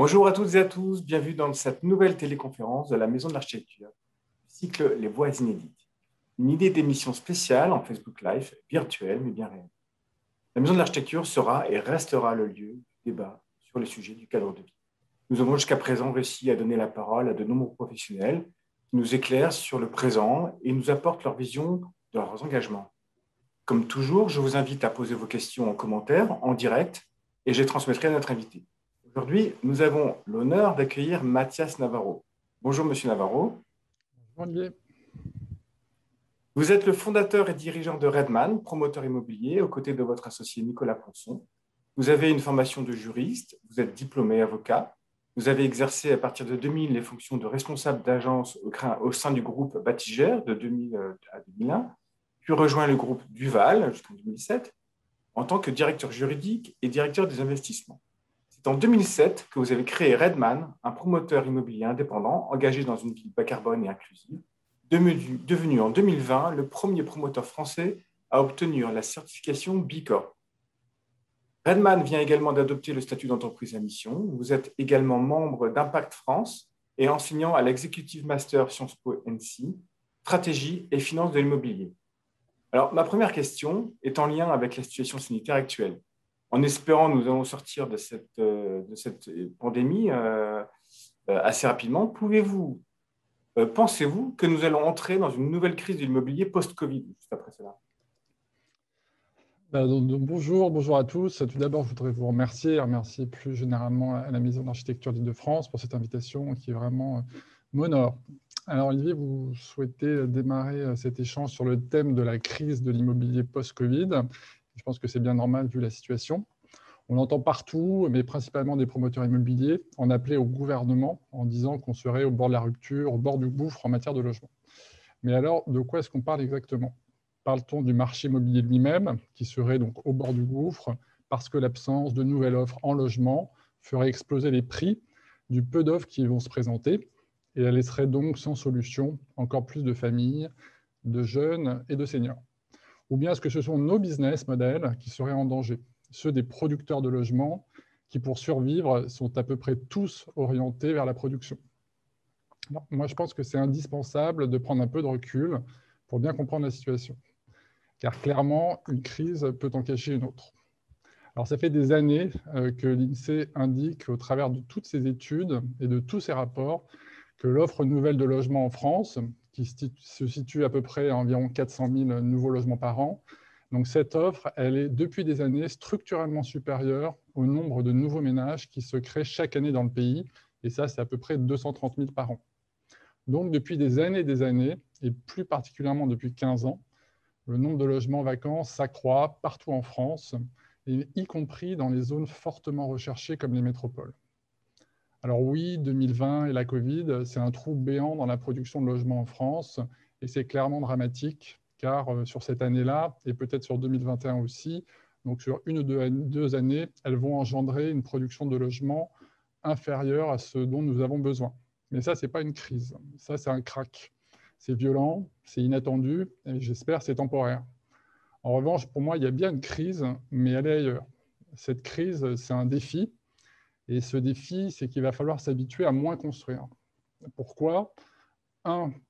Bonjour à toutes et à tous, bienvenue dans cette nouvelle téléconférence de la Maison de l'Architecture, cycle Les Voix inédites. Une idée d'émission spéciale en Facebook Live, virtuelle mais bien réelle. La Maison de l'Architecture sera et restera le lieu du débat sur les sujets du cadre de vie. Nous avons jusqu'à présent réussi à donner la parole à de nombreux professionnels qui nous éclairent sur le présent et nous apportent leur vision de leurs engagements. Comme toujours, je vous invite à poser vos questions en commentaire, en direct, et je les transmettrai à notre invité. Aujourd'hui, nous avons l'honneur d'accueillir Mathias Navarro. Bonjour, Monsieur Navarro. Bonjour. Vous êtes le fondateur et dirigeant de Redman, promoteur immobilier, aux côtés de votre associé Nicolas Ponson. Vous avez une formation de juriste, vous êtes diplômé avocat, vous avez exercé à partir de 2000 les fonctions de responsable d'agence au sein du groupe Batigère de 2000 à 2001, puis rejoint le groupe Duval jusqu'en 2007 en tant que directeur juridique et directeur des investissements. C'est en 2007 que vous avez créé Redman, un promoteur immobilier indépendant engagé dans une ville bas carbone et inclusive, devenu en 2020 le premier promoteur français à obtenir la certification B Corp. Redman vient également d'adopter le statut d'entreprise à mission. Vous êtes également membre d'Impact France et enseignant à l'Executive Master Sciences Po NC, stratégie et finance de l'immobilier. Alors, ma première question est en lien avec la situation sanitaire actuelle. En espérant nous allons sortir de cette pandémie assez rapidement, pensez-vous que nous allons entrer dans une nouvelle crise de l'immobilier post-Covid, juste après cela? Bonjour à tous. Tout d'abord, je voudrais vous remercier plus généralement à la Maison d'Architecture d'Île-de-France pour cette invitation qui est vraiment m'honore. Alors Olivier, vous souhaitez démarrer cet échange sur le thème de la crise de l'immobilier post-Covid. Je pense que c'est bien normal vu la situation. On entend partout, mais principalement des promoteurs immobiliers, en appeler au gouvernement en disant qu'on serait au bord de la rupture, au bord du gouffre en matière de logement. Mais alors, de quoi est-ce qu'on parle exactement? Parle-t-on du marché immobilier lui-même, qui serait donc au bord du gouffre, parce que l'absence de nouvelles offres en logement ferait exploser les prix du peu d'offres qui vont se présenter, et elle laisserait donc sans solution encore plus de familles, de jeunes et de seniors? Ou bien est-ce que ce sont nos business models qui seraient en danger, ceux des producteurs de logements qui, pour survivre, sont à peu près tous orientés vers la production? Alors, moi, je pense que c'est indispensable de prendre un peu de recul pour bien comprendre la situation. Car clairement, une crise peut en cacher une autre. Alors, ça fait des années que l'INSEE indique, au travers de toutes ces études et de tous ces rapports, que l'offre nouvelle de logements en France, qui se situe à peu près à environ 400 000 nouveaux logements par an, donc cette offre, elle est depuis des années structurellement supérieure au nombre de nouveaux ménages qui se créent chaque année dans le pays, et ça, c'est à peu près 230 000 par an. Donc, depuis des années, et plus particulièrement depuis 15 ans, le nombre de logements vacants s'accroît partout en France, et y compris dans les zones fortement recherchées comme les métropoles. Alors oui, 2020 et la Covid, c'est un trou béant dans la production de logements en France, et c'est clairement dramatique, car sur cette année-là, et peut-être sur 2021 aussi, donc sur une ou deux années, elles vont engendrer une production de logements inférieure à ce dont nous avons besoin. Mais ça, ce n'est pas une crise, ça, c'est un crack. C'est violent, c'est inattendu, et j'espère c'est temporaire. En revanche, pour moi, il y a bien une crise, mais elle est ailleurs. Cette crise, c'est un défi, et ce défi, c'est qu'il va falloir s'habituer à moins construire. Pourquoi?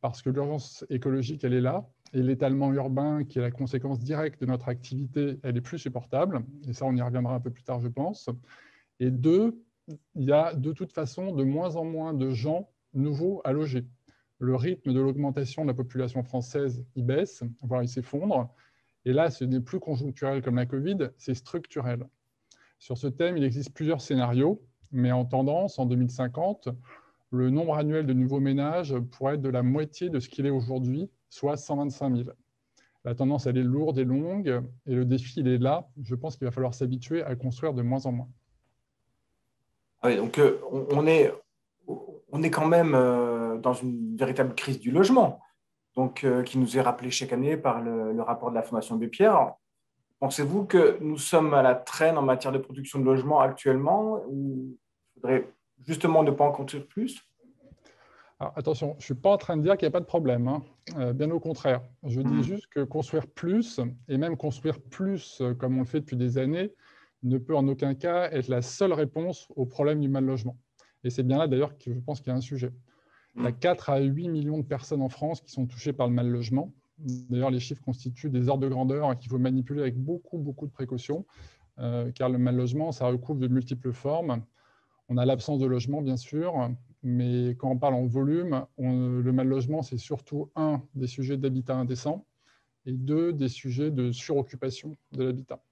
Parce que l'urgence écologique, elle est là, et l'étalement urbain, qui est la conséquence directe de notre activité, elle est plus supportable, et ça, on y reviendra un peu plus tard, je pense. Et deux, il y a de toute façon de moins en moins de gens nouveaux à loger. Le rythme de l'augmentation de la population française, il baisse, voire il s'effondre. Et là, ce n'est plus conjoncturel comme la Covid, c'est structurel. Sur ce thème, il existe plusieurs scénarios, mais en tendance, en 2050, le nombre annuel de nouveaux ménages pourrait être de la moitié de ce qu'il est aujourd'hui, soit 125 000. La tendance, elle est lourde et longue, et le défi, il est là. Je pense qu'il va falloir s'habituer à construire de moins en moins. Oui, donc on est quand même dans une véritable crise du logement, donc, qui nous est rappelée chaque année par le rapport de la Fondation Abbé Pierre. Pensez-vous que nous sommes à la traîne en matière de production de logements actuellement, ou il faudrait justement ne pas en construire plus? Alors, attention, je ne suis pas en train de dire qu'il n'y a pas de problème, hein. Bien au contraire. Je dis juste que construire plus, et même construire plus comme on le fait depuis des années, ne peut en aucun cas être la seule réponse au problème du mal logement. Et c'est bien là, d'ailleurs, que je pense qu'il y a un sujet. Il y a 4 à 8 millions de personnes en France qui sont touchées par le mal logement. D'ailleurs, les chiffres constituent des ordres de grandeur qu'il faut manipuler avec beaucoup, beaucoup de précautions, car le mal logement, ça recouvre de multiples formes. On a l'absence de logement, bien sûr, mais quand on parle en volume, le mal logement, c'est surtout des sujets d'habitat indécent et des sujets de suroccupation de l'habitat.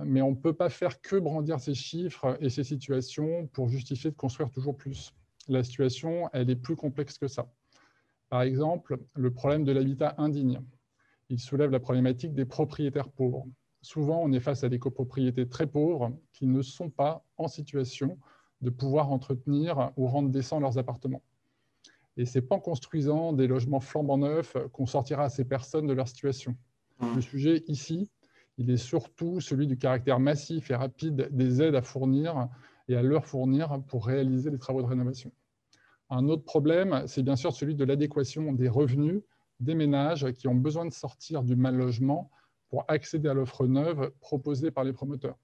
Mais on ne peut pas faire que brandir ces chiffres et ces situations pour justifier de construire toujours plus. La situation, elle est plus complexe que ça. Par exemple, le problème de l'habitat indigne. Il soulève la problématique des propriétaires pauvres. Souvent, on est face à des copropriétés très pauvres qui ne sont pas en situation de pouvoir entretenir ou rendre décents leurs appartements. Et ce n'est pas en construisant des logements flambant neufs qu'on sortira ces personnes de leur situation. Le sujet ici, il est surtout celui du caractère massif et rapide des aides à fournir et à leur fournir pour réaliser les travaux de rénovation. Un autre problème, c'est bien sûr celui de l'adéquation des revenus des ménages qui ont besoin de sortir du mal logement pour accéder à l'offre neuve proposée par les promoteurs.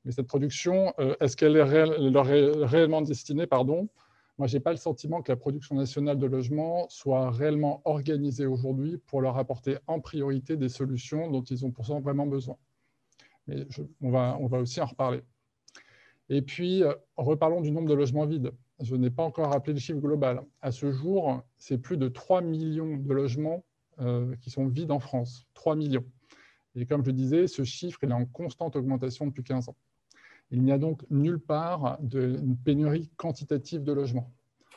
Mais cette production, est-ce qu'elle leur est réellement destinée, Moi, je n'ai pas le sentiment que la production nationale de logements soit réellement organisée aujourd'hui pour leur apporter en priorité des solutions dont ils ont pourtant vraiment besoin. Mais on va aussi en reparler. Et puis, reparlons du nombre de logements vides. Je n'ai pas encore rappelé le chiffre global. À ce jour, c'est plus de 3 millions de logements qui sont vides en France. 3 millions. Et comme je disais, ce chiffre il est en constante augmentation depuis 15 ans. Il n'y a donc nulle part une pénurie quantitative de logements.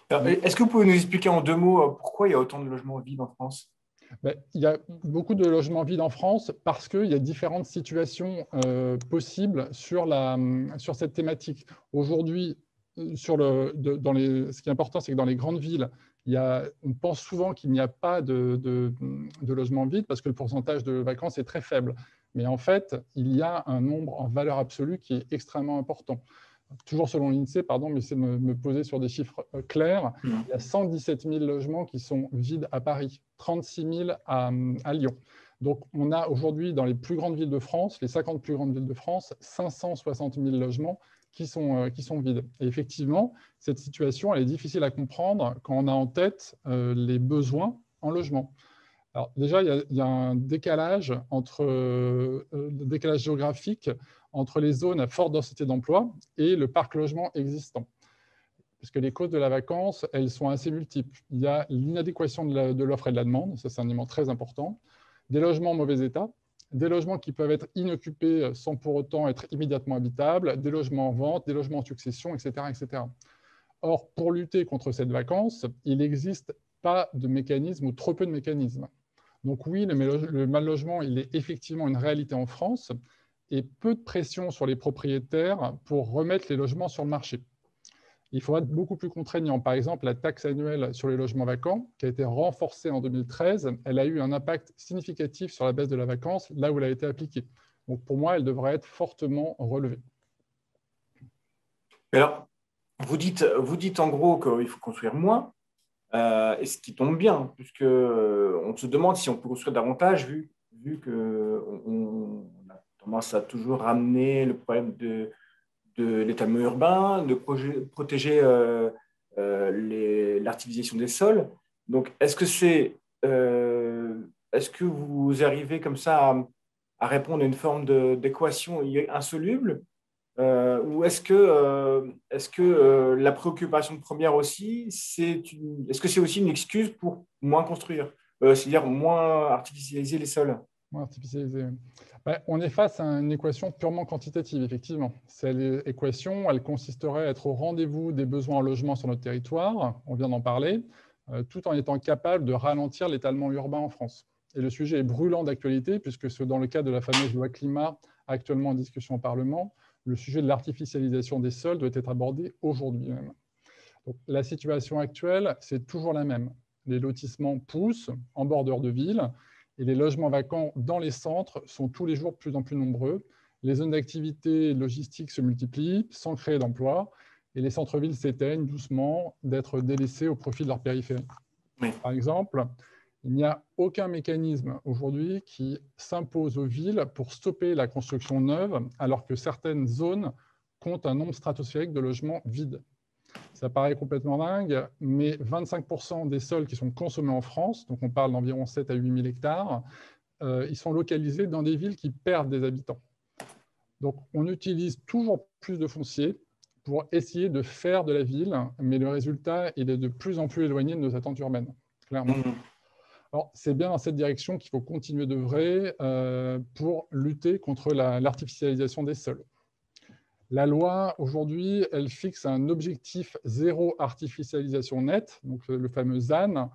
Est-ce que vous pouvez nous expliquer en 2 mots pourquoi il y a autant de logements vides en France? Il y a beaucoup de logements vides en France parce qu'il y a différentes situations possibles sur cette thématique. Aujourd'hui, ce qui est important, c'est que dans les grandes villes, on pense souvent qu'il n'y a pas de logements vides parce que le pourcentage de vacances est très faible. Mais en fait, il y a un nombre en valeur absolue qui est extrêmement important. Toujours selon l'INSEE, mais c'est de me poser sur des chiffres clairs, il y a 117 000 logements qui sont vides à Paris, 36 000 à Lyon. Donc, on a aujourd'hui, dans les plus grandes villes de France, les 50 plus grandes villes de France, 560 000 logements qui sont vides. Et effectivement, cette situation, elle est difficile à comprendre quand on a en tête les besoins en logement. Alors déjà, il y a un décalage géographique entre les zones à forte densité d'emploi et le parc logement existant. Parce que les causes de la vacance, elles sont assez multiples. Il y a l'inadéquation de l'offre et de la demande, ça c'est un élément très important, des logements en mauvais état, des logements qui peuvent être inoccupés sans pour autant être immédiatement habitables, des logements en vente, des logements en succession, etc., etc. Or, pour lutter contre cette vacance, il n'existe pas de mécanisme ou trop peu de mécanismes. Donc oui, le mal logement, il est effectivement une réalité en France et peu de pression sur les propriétaires pour remettre les logements sur le marché. Il faut être beaucoup plus contraignant. Par exemple, la taxe annuelle sur les logements vacants, qui a été renforcée en 2013, elle a eu un impact significatif sur la baisse de la vacance, là où elle a été appliquée. Donc pour moi, elle devrait être fortement relevée. Alors, vous dites en gros qu'il faut construire moins, et ce qui tombe bien, puisque on se demande si on peut construire davantage, vu qu'on a tendance à toujours ramener le problème de l'étalement urbain, de protéger l'artificialisation des sols. Donc, est-ce que vous arrivez comme ça à répondre à une forme d'équation insoluble, ou est-ce que la préoccupation première aussi, est-ce que c'est aussi une excuse pour moins construire, c'est-à-dire moins artificialiser les sols? Artificialisé. On est face à une équation purement quantitative, effectivement. Cette équation, elle consisterait à être au rendez-vous des besoins en logement sur notre territoire, on vient d'en parler, tout en étant capable de ralentir l'étalement urbain en France. Et le sujet est brûlant d'actualité, puisque c'est dans le cadre de la fameuse loi climat actuellement en discussion au Parlement, le sujet de l'artificialisation des sols doit être abordé aujourd'hui même. Donc, la situation actuelle, c'est toujours la même. Les lotissements poussent en bordure de ville, et les logements vacants dans les centres sont tous les jours de plus en plus nombreux. Les zones d'activité logistique se multiplient sans créer d'emplois et les centres-villes s'éteignent doucement d'être délaissés au profit de leur périphérie. Oui. Par exemple, il n'y a aucun mécanisme aujourd'hui qui s'impose aux villes pour stopper la construction neuve alors que certaines zones comptent un nombre stratosphérique de logements vides. Ça paraît complètement dingue, mais 25% des sols qui sont consommés en France, donc on parle d'environ 7 à 8 000 hectares, ils sont localisés dans des villes qui perdent des habitants. Donc on utilise toujours plus de foncier pour essayer de faire de la ville, mais le résultat, il est de plus en plus éloigné de nos attentes urbaines, clairement. Alors, c'est bien dans cette direction qu'il faut continuer d'œuvrer pour lutter contre l'artificialisation des sols. La loi, aujourd'hui, elle fixe un objectif zéro artificialisation nette, donc le fameux ZAN,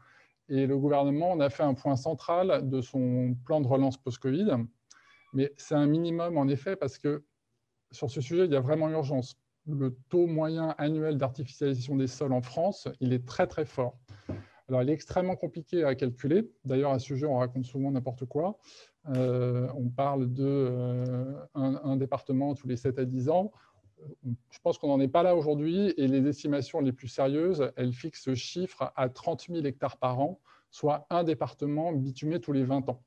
et le gouvernement en a fait un point central de son plan de relance post-Covid. Mais c'est un minimum, en effet, parce que sur ce sujet, il y a vraiment urgence. Le taux moyen annuel d'artificialisation des sols en France, il est très, très fort. Alors, il est extrêmement compliqué à calculer. D'ailleurs, à ce sujet, on raconte souvent n'importe quoi. On parle d'un département tous les 7 à 10 ans. Je pense qu'on n'en est pas là aujourd'hui. Et les estimations les plus sérieuses, elles fixent ce chiffre à 30 000 hectares par an, soit un département bitumé tous les 20 ans.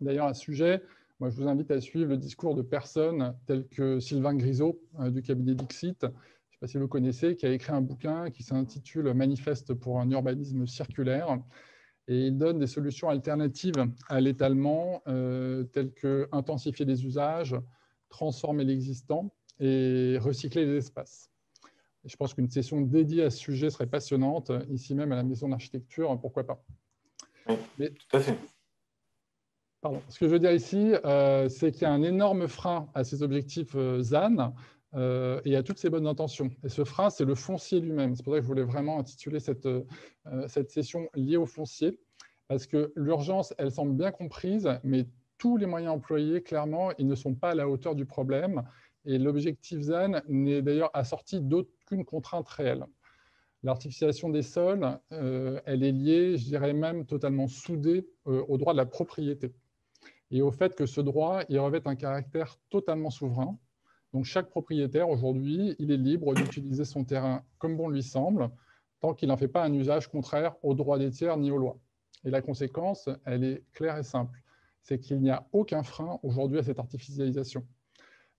D'ailleurs, à ce sujet, moi, je vous invite à suivre le discours de personnes telles que Sylvain Grisot du cabinet Dixit, je ne sais pas si vous le connaissez, qui a écrit un bouquin qui s'intitule « Manifeste pour un urbanisme circulaire ». Et il donne des solutions alternatives à l'étalement, telles que intensifier les usages, transformer l'existant et recycler les espaces. Et je pense qu'une session dédiée à ce sujet serait passionnante, ici même à la Maison d'Architecture, pourquoi pas. Oui, tout à fait. Pardon. Ce que je veux dire ici, c'est qu'il y a un énorme frein à ces objectifs ZAN et à toutes ces bonnes intentions. Et ce frein, c'est le foncier lui-même. C'est pour ça que je voulais vraiment intituler cette session liée au foncier, parce que l'urgence, elle semble bien comprise, mais tous les moyens employés, clairement, ils ne sont pas à la hauteur du problème. Et l'objectif ZAN n'est d'ailleurs assorti d'aucune contrainte réelle. L'artificialisation des sols, elle est liée, je dirais même totalement soudée au droit de la propriété et au fait que ce droit, il revêt un caractère totalement souverain. Donc chaque propriétaire, aujourd'hui, il est libre d'utiliser son terrain comme bon lui semble, tant qu'il n'en fait pas un usage contraire aux droits des tiers ni aux lois. Et la conséquence, elle est claire et simple. C'est qu'il n'y a aucun frein aujourd'hui à cette artificialisation.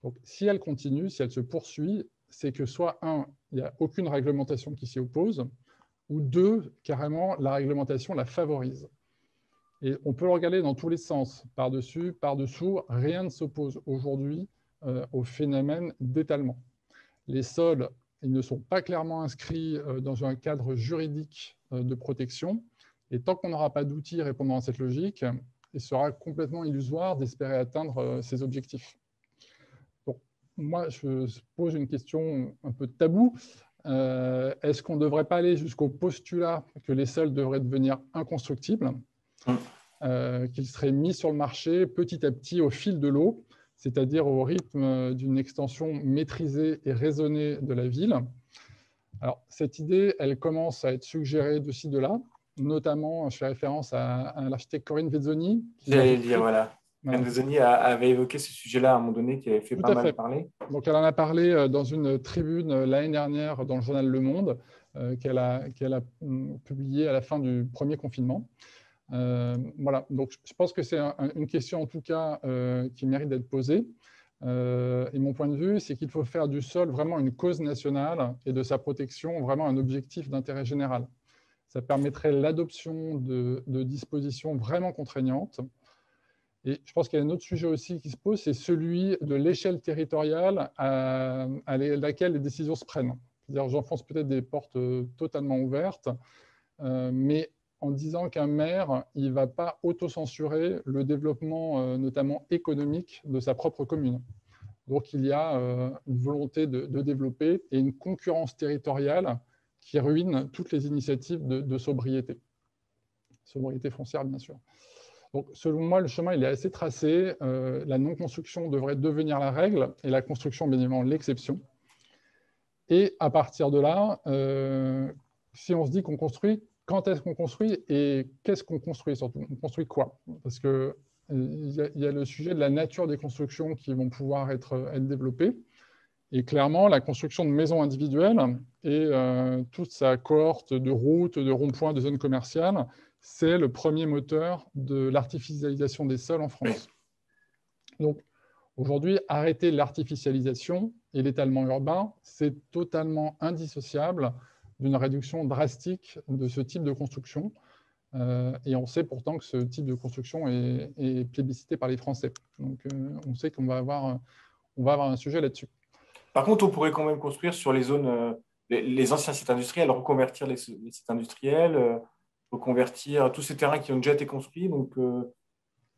Donc si elle continue, si elle se poursuit, c'est que soit, un, il n'y a aucune réglementation qui s'y oppose, ou deux, carrément, la réglementation la favorise. Et on peut le regarder dans tous les sens, par-dessus, par-dessous, rien ne s'oppose aujourd'hui au phénomène d'étalement. Les sols, ils ne sont pas clairement inscrits dans un cadre juridique de protection, et tant qu'on n'aura pas d'outils répondant à cette logique, il sera complètement illusoire d'espérer atteindre ces objectifs. Donc, moi, je pose une question un peu tabou. Est-ce qu'on ne devrait pas aller jusqu'au postulat que les sols devraient devenir inconstructibles, qu'ils seraient mis sur le marché petit à petit au fil de l'eau, c'est-à-dire au rythme d'une extension maîtrisée et raisonnée de la ville? Alors, cette idée, elle commence à être suggérée de ci, de là, notamment, je fais référence à l'architecte Corinne Vezzoni. J'allais dire, voilà. Corinne Vezzoni avait évoqué ce sujet-là à un moment donné, qui avait fait pas mal parler. Donc, elle en a parlé dans une tribune l'année dernière dans le journal Le Monde, qu'elle a publié à la fin du premier confinement. Voilà, donc je pense que c'est une question en tout cas qui mérite d'être posée. Et mon point de vue, c'est qu'il faut faire du sol vraiment une cause nationale et de sa protection vraiment un objectif d'intérêt général. Ça permettrait l'adoption de dispositions vraiment contraignantes. Et je pense qu'il y a un autre sujet aussi qui se pose, c'est celui de l'échelle territoriale à laquelle les décisions se prennent. C'est-à-dire, j'enfonce peut-être des portes totalement ouvertes, mais en disant qu'un maire, il ne va pas autocensurer le développement, notamment économique, de sa propre commune. Donc, il y a une volonté de développer et une concurrence territoriale qui ruine toutes les initiatives de sobriété. Sobriété foncière, bien sûr. Donc, selon moi, le chemin il est assez tracé. La non-construction devrait devenir la règle et la construction, bien évidemment, l'exception. Et à partir de là, si on se dit qu'on construit, quand est-ce qu'on construit et qu'est-ce qu'on construit surtout? On construit quoi? Parce qu'il y a le sujet de la nature des constructions qui vont pouvoir être développées. Et clairement, la construction de maisons individuelles et toute sa cohorte de routes, de ronds-points, de zones commerciales, c'est le premier moteur de l'artificialisation des sols en France. Donc, aujourd'hui, arrêter l'artificialisation, et l'étalement urbain, c'est totalement indissociable d'une réduction drastique de ce type de construction. Et on sait pourtant que ce type de construction est plébiscité par les Français. Donc, on sait qu'on va avoir un sujet là-dessus. Par contre, on pourrait quand même construire sur les zones, les anciens sites industriels, reconvertir les sites industriels, reconvertir tous ces terrains qui ont déjà été construits. Donc,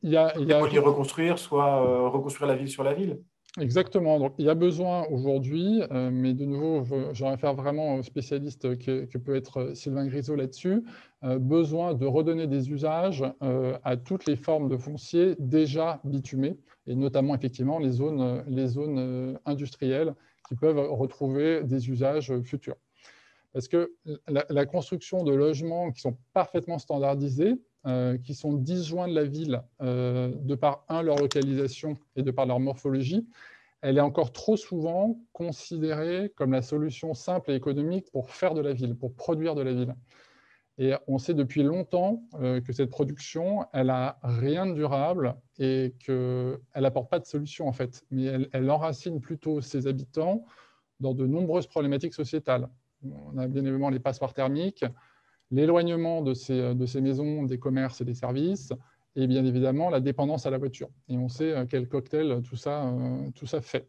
Il y a, soit les reconstruire, soit reconstruire la ville sur la ville. Exactement. Donc, il y a besoin aujourd'hui, mais de nouveau, je réfère vraiment au spécialiste que peut être Sylvain Grisot là-dessus, besoin de redonner des usages à toutes les formes de foncier déjà bitumées, et notamment effectivement les zones industrielles qui peuvent retrouver des usages futurs. Parce que la construction de logements qui sont parfaitement standardisés, qui sont disjoints de la ville de par, leur localisation et de par leur morphologie, elle est encore trop souvent considérée comme la solution simple et économique pour faire de la ville, pour produire de la ville. Et on sait depuis longtemps que cette production, elle n'a rien de durable et qu'elle n'apporte pas de solution en fait, mais elle enracine plutôt ses habitants dans de nombreuses problématiques sociétales. On a bien évidemment les passoires thermiques, l'éloignement de ces maisons, des commerces et des services, et bien évidemment la dépendance à la voiture. Et on sait quel cocktail tout ça fait.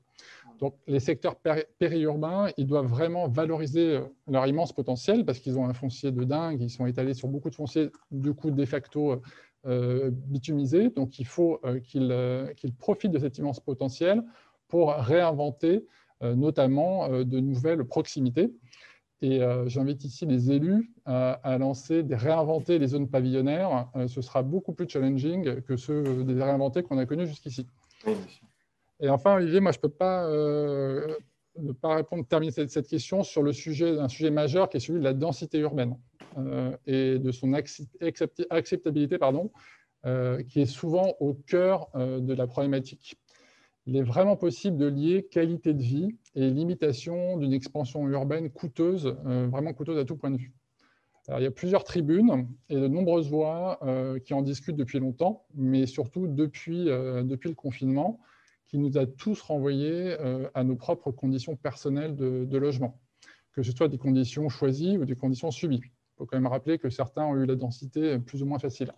Donc les secteurs périurbains, ils doivent vraiment valoriser leur immense potentiel parce qu'ils ont un foncier de dingue, ils sont étalés sur beaucoup de fonciers, du coup de facto bitumisés. Donc il faut qu'ils profitent de cet immense potentiel pour réinventer notamment de nouvelles proximités. Et j'invite ici les élus à réinventer les zones pavillonnaires. Ce sera beaucoup plus challenging que ceux des réinventés qu'on a connus jusqu'ici. Oui, et enfin, Olivier, moi, je ne peux pas ne pas terminer cette question sur un sujet majeur qui est celui de la densité urbaine et de son acceptabilité, qui est souvent au cœur de la problématique. Il est vraiment possible de lier qualité de vie et limitation d'une expansion urbaine coûteuse, vraiment coûteuse à tout point de vue. Alors, il y a plusieurs tribunes et de nombreuses voix qui en discutent depuis longtemps, mais surtout depuis le confinement, qui nous a tous renvoyés à nos propres conditions personnelles de logement, que ce soit des conditions choisies ou des conditions subies. Il faut quand même rappeler que certains ont eu la densité plus ou moins facile.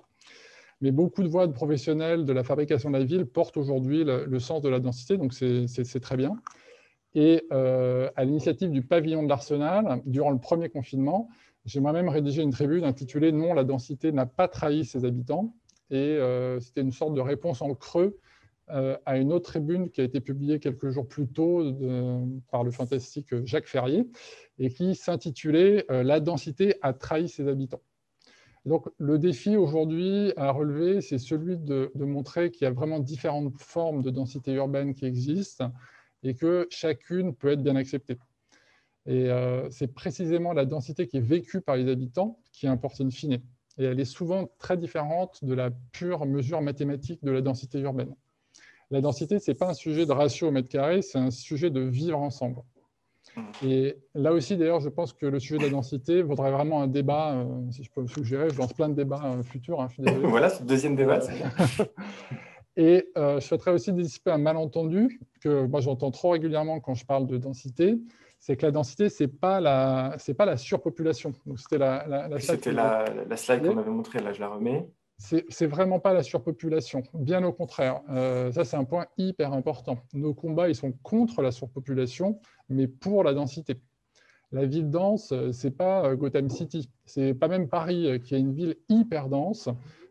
Mais beaucoup de voix de professionnels de la fabrication de la ville portent aujourd'hui le sens de la densité, donc c'est très bien. Et à l'initiative du pavillon de l'Arsenal, durant le premier confinement, j'ai moi-même rédigé une tribune intitulée « Non, la densité n'a pas trahi ses habitants ». Et c'était une sorte de réponse en creux à une autre tribune qui a été publiée quelques jours plus tôt par le fantastique Jacques Ferrier et qui s'intitulait « La densité a trahi ses habitants ». Donc, le défi aujourd'hui à relever, c'est celui de montrer qu'il y a vraiment différentes formes de densité urbaine qui existent et que chacune peut être bien acceptée. Et c'est précisément la densité qui est vécue par les habitants qui importe in fine. Et elle est souvent très différente de la pure mesure mathématique de la densité urbaine. La densité, ce n'est pas un sujet de ratio au mètre carré, c'est un sujet de vivre ensemble. Et là aussi, d'ailleurs, je pense que le sujet de la densité vaudrait vraiment un débat, si je peux me suggérer, je lance plein de débats futurs, je suis désolé. Voilà, ce deuxième débat, c'est bien. Et je souhaiterais aussi dissiper un malentendu que moi j'entends trop régulièrement quand je parle de densité, c'est que la densité, ce n'est pas la surpopulation. Donc, c'était la slide qu'on avait montrée, là je la remets. C'est vraiment pas la surpopulation, bien au contraire. Ça, c'est un point hyper important. Nos combats, ils sont contre la surpopulation, mais pour la densité. La ville dense, c'est pas Gotham City, c'est pas même Paris, qui est une ville hyper dense,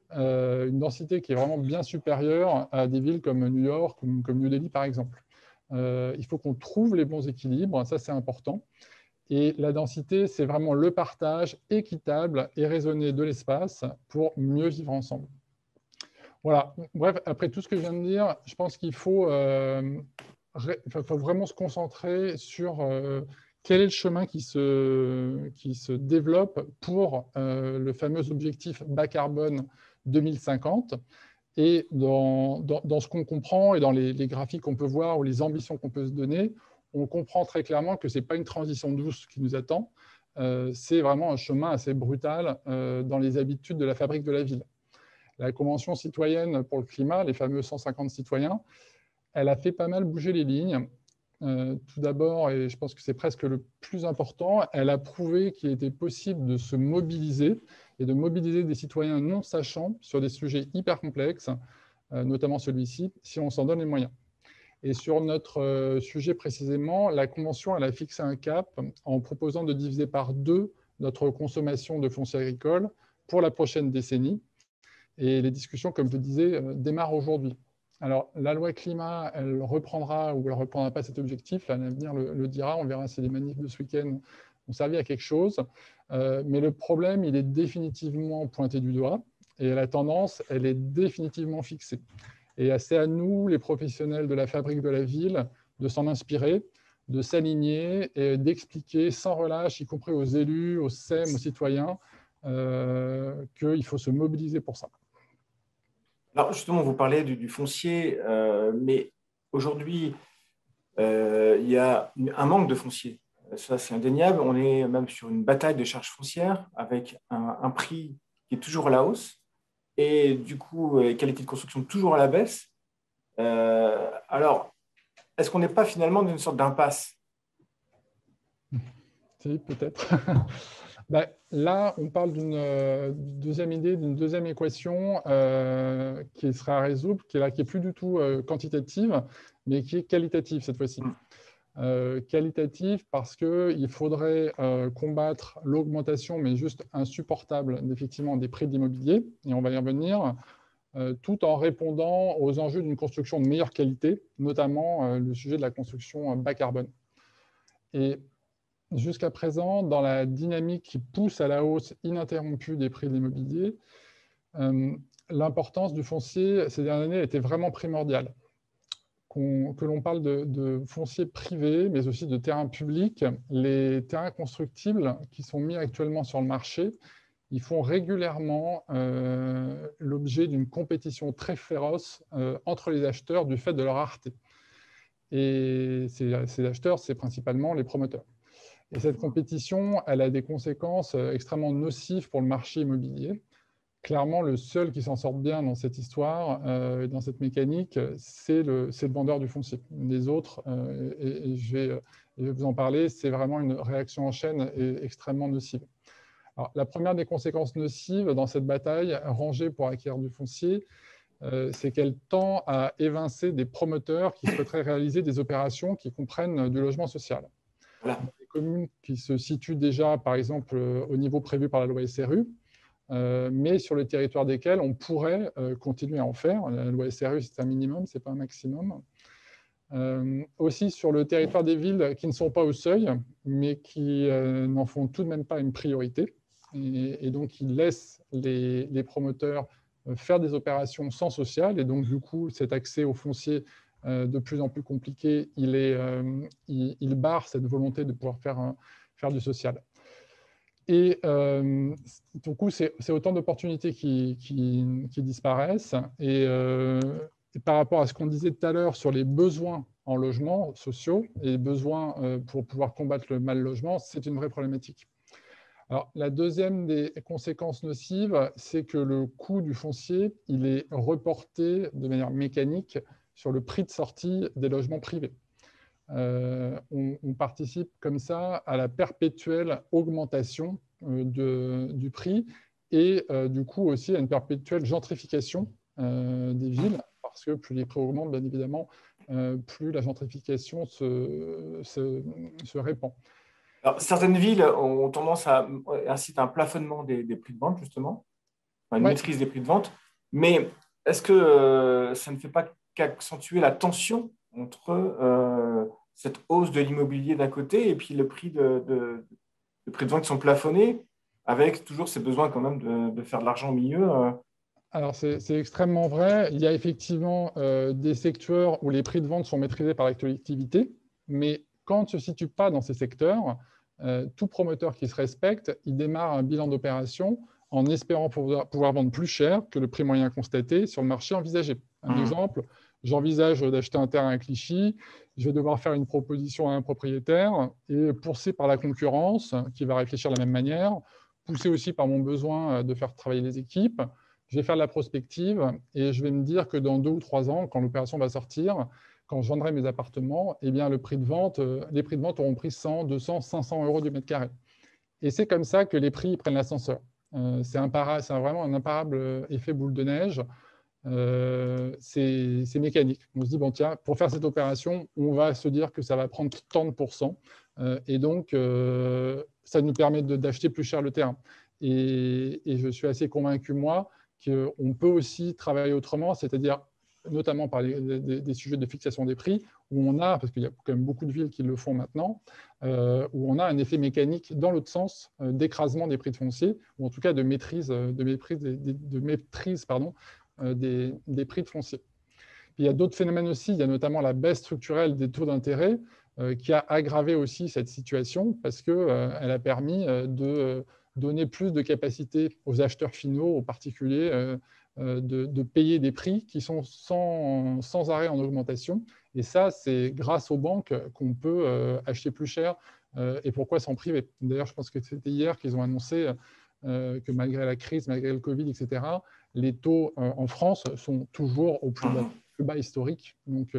une densité qui est vraiment bien supérieure à des villes comme New York, comme New Delhi, par exemple. Il faut qu'on trouve les bons équilibres, ça c'est important. Et la densité, c'est vraiment le partage équitable et raisonné de l'espace pour mieux vivre ensemble. Voilà. Bref, après tout ce que je viens de dire, je pense qu'il faut vraiment se concentrer sur quel est le chemin qui se développe pour le fameux objectif bas carbone 2050. Et dans ce qu'on comprend et dans les graphiques qu'on peut voir ou les ambitions qu'on peut se donner, on comprend très clairement que ce n'est pas une transition douce qui nous attend, c'est vraiment un chemin assez brutal dans les habitudes de la fabrique de la ville. La Convention citoyenne pour le climat, les fameux 150 citoyens, elle a fait pas mal bouger les lignes. Tout d'abord, et je pense que c'est presque le plus important, elle a prouvé qu'il était possible de se mobiliser et de mobiliser des citoyens non sachants sur des sujets hyper complexes, notamment celui-ci, si on s'en donne les moyens. Et sur notre sujet précisément, la Convention elle a fixé un cap en proposant de diviser par 2 notre consommation de foncier agricole pour la prochaine décennie. Et les discussions, comme je le disais, démarrent aujourd'hui. Alors, la loi climat, elle reprendra ou elle ne reprendra pas cet objectif. L'avenir le dira. On verra si les manifs de ce week-end ont servi à quelque chose. Mais le problème, il est définitivement pointé du doigt. Et la tendance, elle est définitivement fixée. Et c'est à nous, les professionnels de la fabrique de la ville, de s'en inspirer, de s'aligner et d'expliquer sans relâche, y compris aux élus, aux SEM, aux citoyens, qu'il faut se mobiliser pour ça. Alors justement, vous parlez du foncier, mais aujourd'hui, il y a un manque de foncier. Ça, c'est indéniable. On est même sur une bataille de charges foncières avec un prix qui est toujours à la hausse et du coup, qualité de construction toujours à la baisse. Alors, est-ce qu'on n'est pas finalement dans une sorte d'impasse? Si, peut-être. Ben, là, on parle d'une deuxième idée, d'une deuxième équation qui sera à résoudre, qui est plus du tout quantitative, mais qui est qualitative cette fois-ci. Qualitative parce qu'il faudrait combattre l'augmentation, mais juste insupportable, effectivement, des prix de l'immobilier, et on va y revenir, tout en répondant aux enjeux d'une construction de meilleure qualité, notamment le sujet de la construction bas carbone. Et jusqu'à présent, dans la dynamique qui pousse à la hausse ininterrompue des prix de l'immobilier, l'importance du foncier ces dernières années était vraiment primordiale. Que l'on parle de foncier privé, mais aussi de terrains publics, les terrains constructibles qui sont mis actuellement sur le marché, ils font régulièrement l'objet d'une compétition très féroce entre les acheteurs du fait de leur rareté. Et ces acheteurs, c'est principalement les promoteurs. Et cette compétition, elle a des conséquences extrêmement nocives pour le marché immobilier. Clairement, le seul qui s'en sort bien dans cette histoire, dans cette mécanique, c'est le vendeur du foncier. Les autres, et je vais vous en parler, c'est vraiment une réaction en chaîne et extrêmement nocive. Alors, la première des conséquences nocives dans cette bataille rangée pour acquérir du foncier, c'est qu'elle tend à évincer des promoteurs qui souhaiteraient réaliser des opérations qui comprennent du logement social. Voilà. Dans les communes qui se situent déjà, par exemple, au niveau prévu par la loi SRU, mais sur le territoire desquels on pourrait continuer à en faire. La loi SRU, c'est un minimum, ce n'est pas un maximum. Aussi sur le territoire des villes qui ne sont pas au seuil, mais qui n'en font tout de même pas une priorité. Et donc, ils laissent les promoteurs faire des opérations sans social. Et donc, du coup, cet accès au foncier de plus en plus compliqué, il barre cette volonté de pouvoir faire du social. Et du coup, c'est autant d'opportunités qui disparaissent. Et par rapport à ce qu'on disait tout à l'heure sur les besoins en logements sociaux et les besoins pour pouvoir combattre le mal logement, c'est une vraie problématique. Alors, la deuxième des conséquences nocives, c'est que le coût du foncier, il est reporté de manière mécanique sur le prix de sortie des logements privés. On participe comme ça à la perpétuelle augmentation du prix et du coup aussi à une perpétuelle gentrification des villes, parce que plus les prix augmentent, bien évidemment, plus la gentrification se répand. Alors, certaines villes ont tendance à inciter un plafonnement des prix de vente, justement, enfin, une maîtrise des prix de vente, mais est-ce que ça ne fait pas qu'accentuer la tension entre cette hausse de l'immobilier d'un côté et puis le prix de prix de vente qui sont plafonnés, avec toujours ces besoins quand même de faire de l'argent au milieu? Alors, c'est extrêmement vrai. Il y a effectivement des secteurs où les prix de vente sont maîtrisés par la collectivité, mais quand on ne se situe pas dans ces secteurs, tout promoteur qui se respecte, il démarre un bilan d'opération en espérant pouvoir vendre plus cher que le prix moyen constaté sur le marché envisagé. Un exemple, j'envisage d'acheter un terrain à Clichy, je vais devoir faire une proposition à un propriétaire et poussé par la concurrence qui va réfléchir de la même manière, poussé aussi par mon besoin de faire travailler les équipes, je vais faire de la prospective et je vais me dire que dans 2 ou 3 ans, quand l'opération va sortir, quand je vendrai mes appartements, eh bien, les prix de vente auront pris 100, 200, 500 euros du mètre carré. Et c'est comme ça que les prix prennent l'ascenseur. C'est vraiment un imparable effet boule de neige. C'est mécanique. On se dit, bon, tiens, pour faire cette opération, on va se dire que ça va prendre tant de pourcents. Et donc, ça nous permet d'acheter plus cher le terrain. Et je suis assez convaincu, moi, qu'on peut aussi travailler autrement, c'est-à-dire notamment par des sujets de fixation des prix, où on a, parce qu'il y a quand même beaucoup de villes qui le font maintenant, où on a un effet mécanique dans l'autre sens d'écrasement des prix de foncier, ou en tout cas de maîtrise, des prix de foncier. Il y a d'autres phénomènes aussi, il y a notamment la baisse structurelle des taux d'intérêt qui a aggravé aussi cette situation parce qu'elle a permis de donner plus de capacité aux acheteurs finaux, aux particuliers, de payer des prix qui sont sans arrêt en augmentation. Et ça, c'est grâce aux banques qu'on peut acheter plus cher. Et pourquoi s'en priver? D'ailleurs, je pense que c'était hier qu'ils ont annoncé que malgré la crise, malgré le Covid, etc., les taux en France sont toujours au plus bas historique. Donc,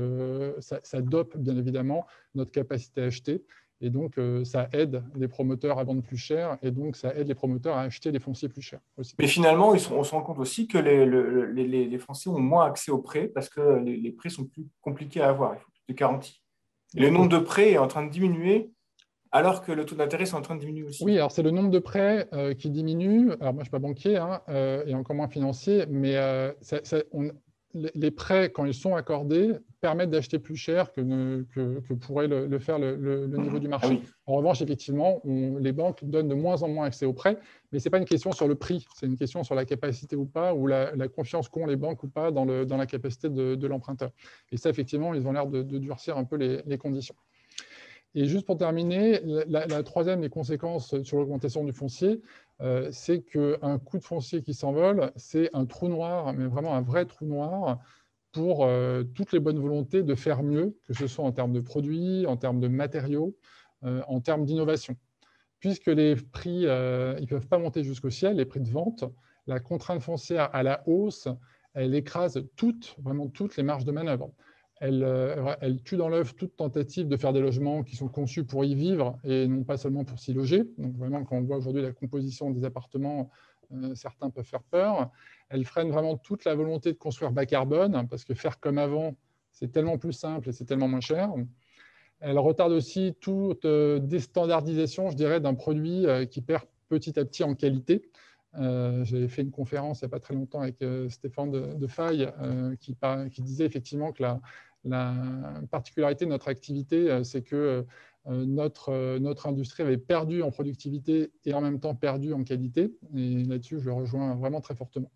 ça dope bien évidemment notre capacité à acheter. Et donc, ça aide les promoteurs à vendre plus cher. Et donc, ça aide les promoteurs à acheter les fonciers plus chers aussi. Mais finalement, on se rend compte aussi que les Français ont moins accès aux prêts parce que les prêts sont plus compliqués à avoir. Il faut plus de garanties. Et le nombre de prêts est en train de diminuer alors que le taux d'intérêt est en train de diminuer aussi. Oui, alors c'est le nombre de prêts qui diminue. Alors moi, je ne suis pas banquier hein, et encore moins financier, mais les prêts, quand ils sont accordés, permettent d'acheter plus cher que pourrait le faire le niveau du marché. Ah oui. En revanche, effectivement, les banques donnent de moins en moins accès aux prêts, mais ce n'est pas une question sur le prix, c'est une question sur la capacité ou pas, ou la confiance qu'ont les banques ou pas dans la capacité de l'emprunteur. Et ça, effectivement, ils ont l'air de durcir un peu les conditions. Et juste pour terminer, la troisième des conséquences sur l'augmentation du foncier, c'est qu'un coût de foncier qui s'envole, c'est un trou noir, mais vraiment un vrai trou noir pour toutes les bonnes volontés de faire mieux, que ce soit en termes de produits, en termes de matériaux, en termes d'innovation. Puisque les prix, ils ne peuvent pas monter jusqu'au ciel, les prix de vente, la contrainte foncière à la hausse, elle écrase vraiment toutes les marges de manœuvre. Elle tue dans l'œuf toute tentative de faire des logements qui sont conçus pour y vivre et non pas seulement pour s'y loger. Donc vraiment, quand on voit aujourd'hui la composition des appartements, certains peuvent faire peur. Elle freine vraiment toute la volonté de construire bas carbone, parce que faire comme avant, c'est tellement plus simple et c'est tellement moins cher. Elle retarde aussi toute déstandardisation, je dirais, d'un produit qui perd petit à petit en qualité. J'avais fait une conférence il n'y a pas très longtemps avec Stéphane de Faille qui disait effectivement que la particularité de notre activité, c'est que notre industrie avait perdu en productivité et en même temps perdu en qualité. Et là-dessus, je le rejoins vraiment très fortement.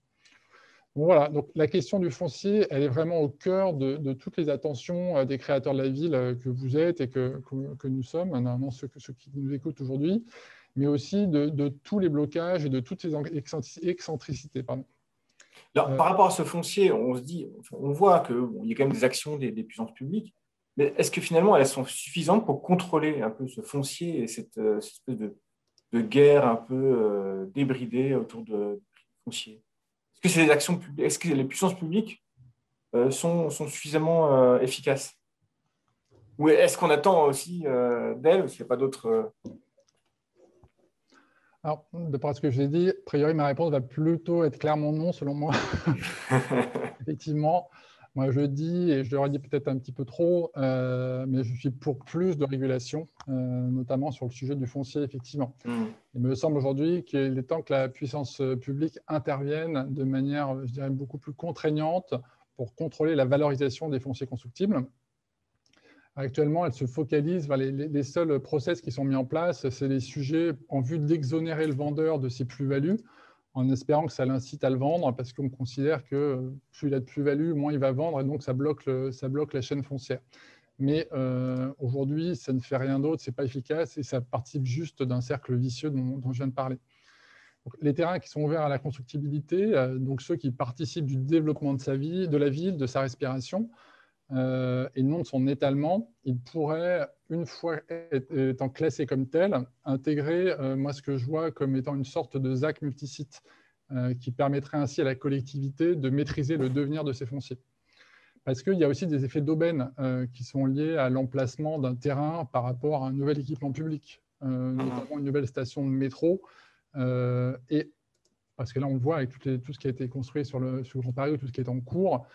Donc voilà, donc la question du foncier, elle est vraiment au cœur de toutes les attentions des créateurs de la ville que vous êtes et que nous sommes, normalement ceux qui nous écoutent aujourd'hui, mais aussi de tous les blocages et de toutes ces excentricités. Pardon. Alors, par rapport à ce foncier, on voit qu'il y a quand même des actions des puissances publiques, mais est-ce que finalement elles sont suffisantes pour contrôler un peu ce foncier et cette espèce de guerre un peu débridée autour de foncier? Est-ce que ces actions publiques, est-ce que les puissances publiques sont suffisamment efficaces? Ou est-ce qu'on attend aussi d'elles, s'il n'y a pas d'autres Alors, de par ce que je l'ai dit, a priori, ma réponse va plutôt être clairement non, selon moi. Effectivement, moi je dis, et je l'aurais dit peut-être un petit peu trop, mais je suis pour plus de régulation, notamment sur le sujet du foncier, effectivement. Il me semble aujourd'hui qu'il est temps que la puissance publique intervienne de manière, je dirais, beaucoup plus contraignante pour contrôler la valorisation des fonciers constructibles. Actuellement, elle se focalise, les seuls process qui sont mis en place, c'est les sujets en vue d'exonérer le vendeur de ses plus-values, en espérant que ça l'incite à le vendre, parce qu'on considère que plus il a de plus-value, moins il va vendre, et donc ça bloque la chaîne foncière. Mais aujourd'hui, ça ne fait rien d'autre, ce n'est pas efficace, et ça participe juste d'un cercle vicieux dont je viens de parler. Donc, les terrains qui sont ouverts à la constructibilité, donc ceux qui participent du développement de la ville, de sa respiration, et non de son étalement, il pourrait, une fois étant classé comme tel, intégrer, moi, ce que je vois comme étant une sorte de ZAC multisite qui permettrait ainsi à la collectivité de maîtriser le devenir de ses fonciers. parce qu'il y a aussi des effets d'aubaine qui sont liés à l'emplacement d'un terrain par rapport à un nouvel équipement public, notamment une nouvelle station de métro. Et parce que là, on le voit avec tout ce qui a été construit sur le Grand Paris, ou tout ce qui est en cours,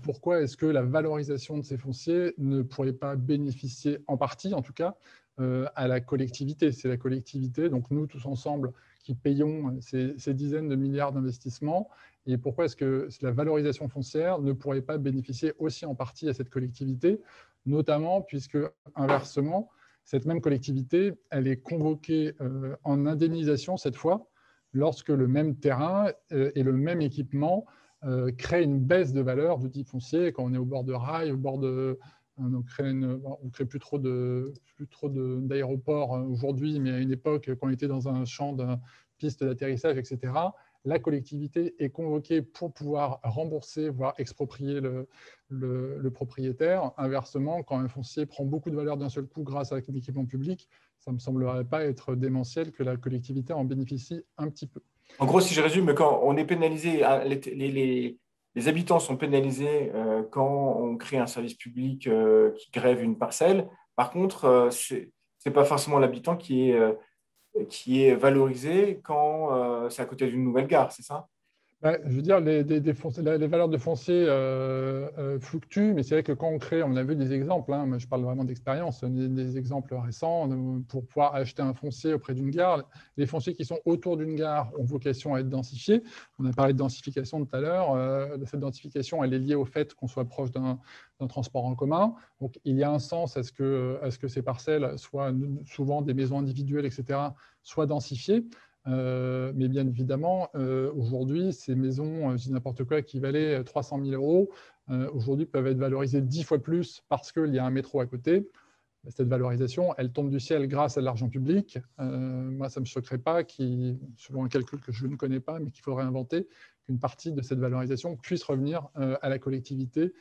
pourquoi est-ce que la valorisation de ces fonciers ne pourrait pas bénéficier, en partie en tout cas, à la collectivité? C'est la collectivité, donc nous tous ensemble, qui payons ces dizaines de milliards d'investissements. Et pourquoi est-ce que la valorisation foncière ne pourrait pas bénéficier aussi en partie à cette collectivité, notamment puisque, inversement, cette même collectivité, elle est convoquée en indemnisation cette fois, lorsque le même terrain et le même équipement crée une baisse de valeur du type foncier. Quand on est au bord de rails, au bord de... On crée plus trop d'aéroports aujourd'hui, mais à une époque, quand on était dans un champ de piste d'atterrissage, etc., la collectivité est convoquée pour pouvoir rembourser, voire exproprier le propriétaire. Inversement, quand un foncier prend beaucoup de valeur d'un seul coup grâce à un équipement public, ça ne me semblerait pas être démentiel que la collectivité en bénéficie un petit peu. En gros, si je résume, quand on est pénalisé, les habitants sont pénalisés quand on crée un service public qui grève une parcelle. Par contre, ce n'est pas forcément l'habitant qui est valorisé quand c'est à côté d'une nouvelle gare, c'est ça? Je veux dire, les valeurs de foncier fluctuent, mais c'est vrai que quand on crée, on a vu des exemples, hein, je parle vraiment d'expérience, des exemples récents, pour pouvoir acheter un foncier auprès d'une gare. Les fonciers qui sont autour d'une gare ont vocation à être densifiés. On a parlé de densification tout à l'heure. Cette densification, elle est liée au fait qu'on soit proche d'un transport en commun. Donc, il y a un sens à ce que ces parcelles soient souvent des maisons individuelles, etc., soient densifiées. Mais bien évidemment, aujourd'hui, ces maisons, je dis n'importe quoi, qui valaient 300 000 euros, aujourd'hui peuvent être valorisées 10 fois plus parce qu'il y a un métro à côté. Cette valorisation, elle tombe du ciel grâce à de l'argent public. Moi, ça ne me choquerait pas, selon un calcul que je ne connais pas, mais qu'il faudrait inventer, qu'une partie de cette valorisation puisse revenir à la collectivité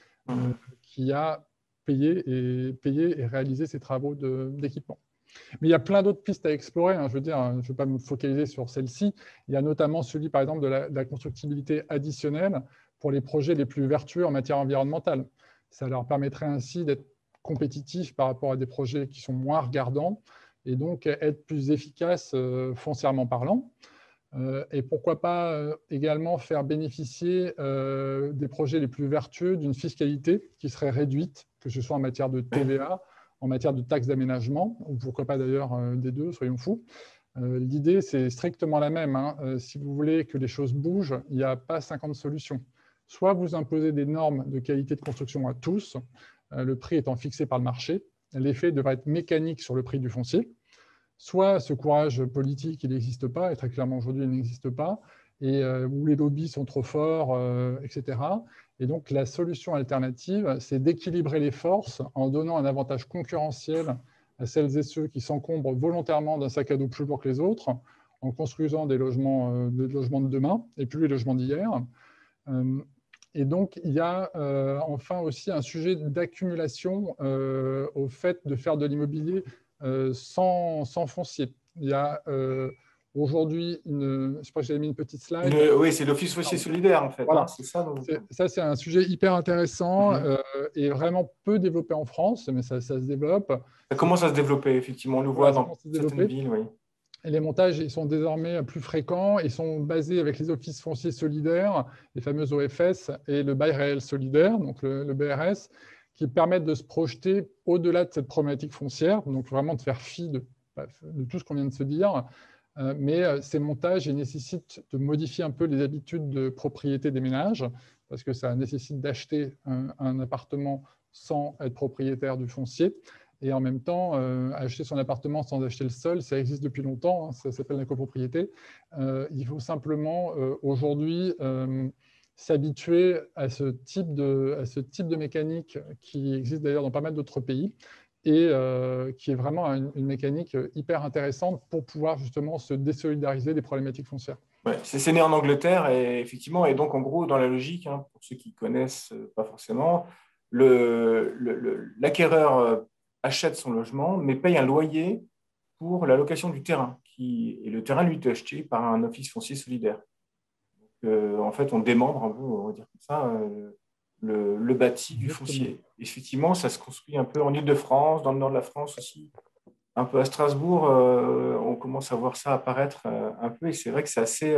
qui a payé et réalisé ces travaux d'équipement. Mais il y a plein d'autres pistes à explorer. Je veux dire, je ne vais pas me focaliser sur celle-ci. Il y a notamment celui, par exemple, de la constructibilité additionnelle pour les projets les plus vertueux en matière environnementale. Ça leur permettrait ainsi d'être compétitifs par rapport à des projets qui sont moins regardants et donc être plus efficaces foncièrement parlant. Et pourquoi pas également faire bénéficier des projets les plus vertueux d'une fiscalité qui serait réduite, que ce soit en matière de TVA, en matière de taxes d'aménagement, ou pourquoi pas d'ailleurs des deux, soyons fous. L'idée, c'est strictement la même. Si vous voulez que les choses bougent, il n'y a pas 50 solutions. Soit vous imposez des normes de qualité de construction à tous, le prix étant fixé par le marché, l'effet devrait être mécanique sur le prix du foncier. Soit ce courage politique, il n'existe pas, et très clairement aujourd'hui, il n'existe pas, et où les lobbies sont trop forts, etc. Et donc, la solution alternative, c'est d'équilibrer les forces en donnant un avantage concurrentiel à celles et ceux qui s'encombrent volontairement d'un sac à dos plus lourd que les autres, en construisant des logements de demain et plus les logements d'hier. Et donc, il y a enfin aussi un sujet d'accumulation au fait de faire de l'immobilier sans foncier. Il y a aujourd'hui, je crois que j'avais mis une petite slide. Oui, c'est l'Office foncier solidaire, en fait. Voilà. C'est ça. Ça, c'est un sujet hyper intéressant et vraiment peu développé en France, mais ça se développe. Ça commence à se développer, effectivement. On le voit dans certaines villes, oui. Et les montages, ils sont désormais plus fréquents. Ils sont basés avec les offices fonciers solidaires, les fameux OFS, et le bail réel solidaire, donc le BRS, qui permettent de se projeter au-delà de cette problématique foncière, donc vraiment de faire fi de tout ce qu'on vient de se dire. Mais ces montages, ils nécessitent de modifier un peu les habitudes de propriété des ménages, parce que ça nécessite d'acheter un appartement sans être propriétaire du foncier. Et en même temps, acheter son appartement sans acheter le sol, ça existe depuis longtemps, ça s'appelle la copropriété. Il faut simplement aujourd'hui s'habituer à ce type de mécanique qui existe d'ailleurs dans pas mal d'autres pays et qui est vraiment une mécanique hyper intéressante pour pouvoir justement se désolidariser des problématiques foncières. Ouais, c'est né en Angleterre, et effectivement, et donc en gros, dans la logique, pour ceux qui ne connaissent pas forcément, l'acquéreur achète son logement, mais paye un loyer pour la location du terrain, et le terrain lui est acheté par un office foncier solidaire. Donc, en fait, on démembre un peu, on va dire comme ça, le bâti du foncier. Effectivement, ça se construit un peu en Île-de-France, dans le nord de la France aussi, un peu à Strasbourg. On commence à voir ça apparaître un peu et c'est vrai que c'est assez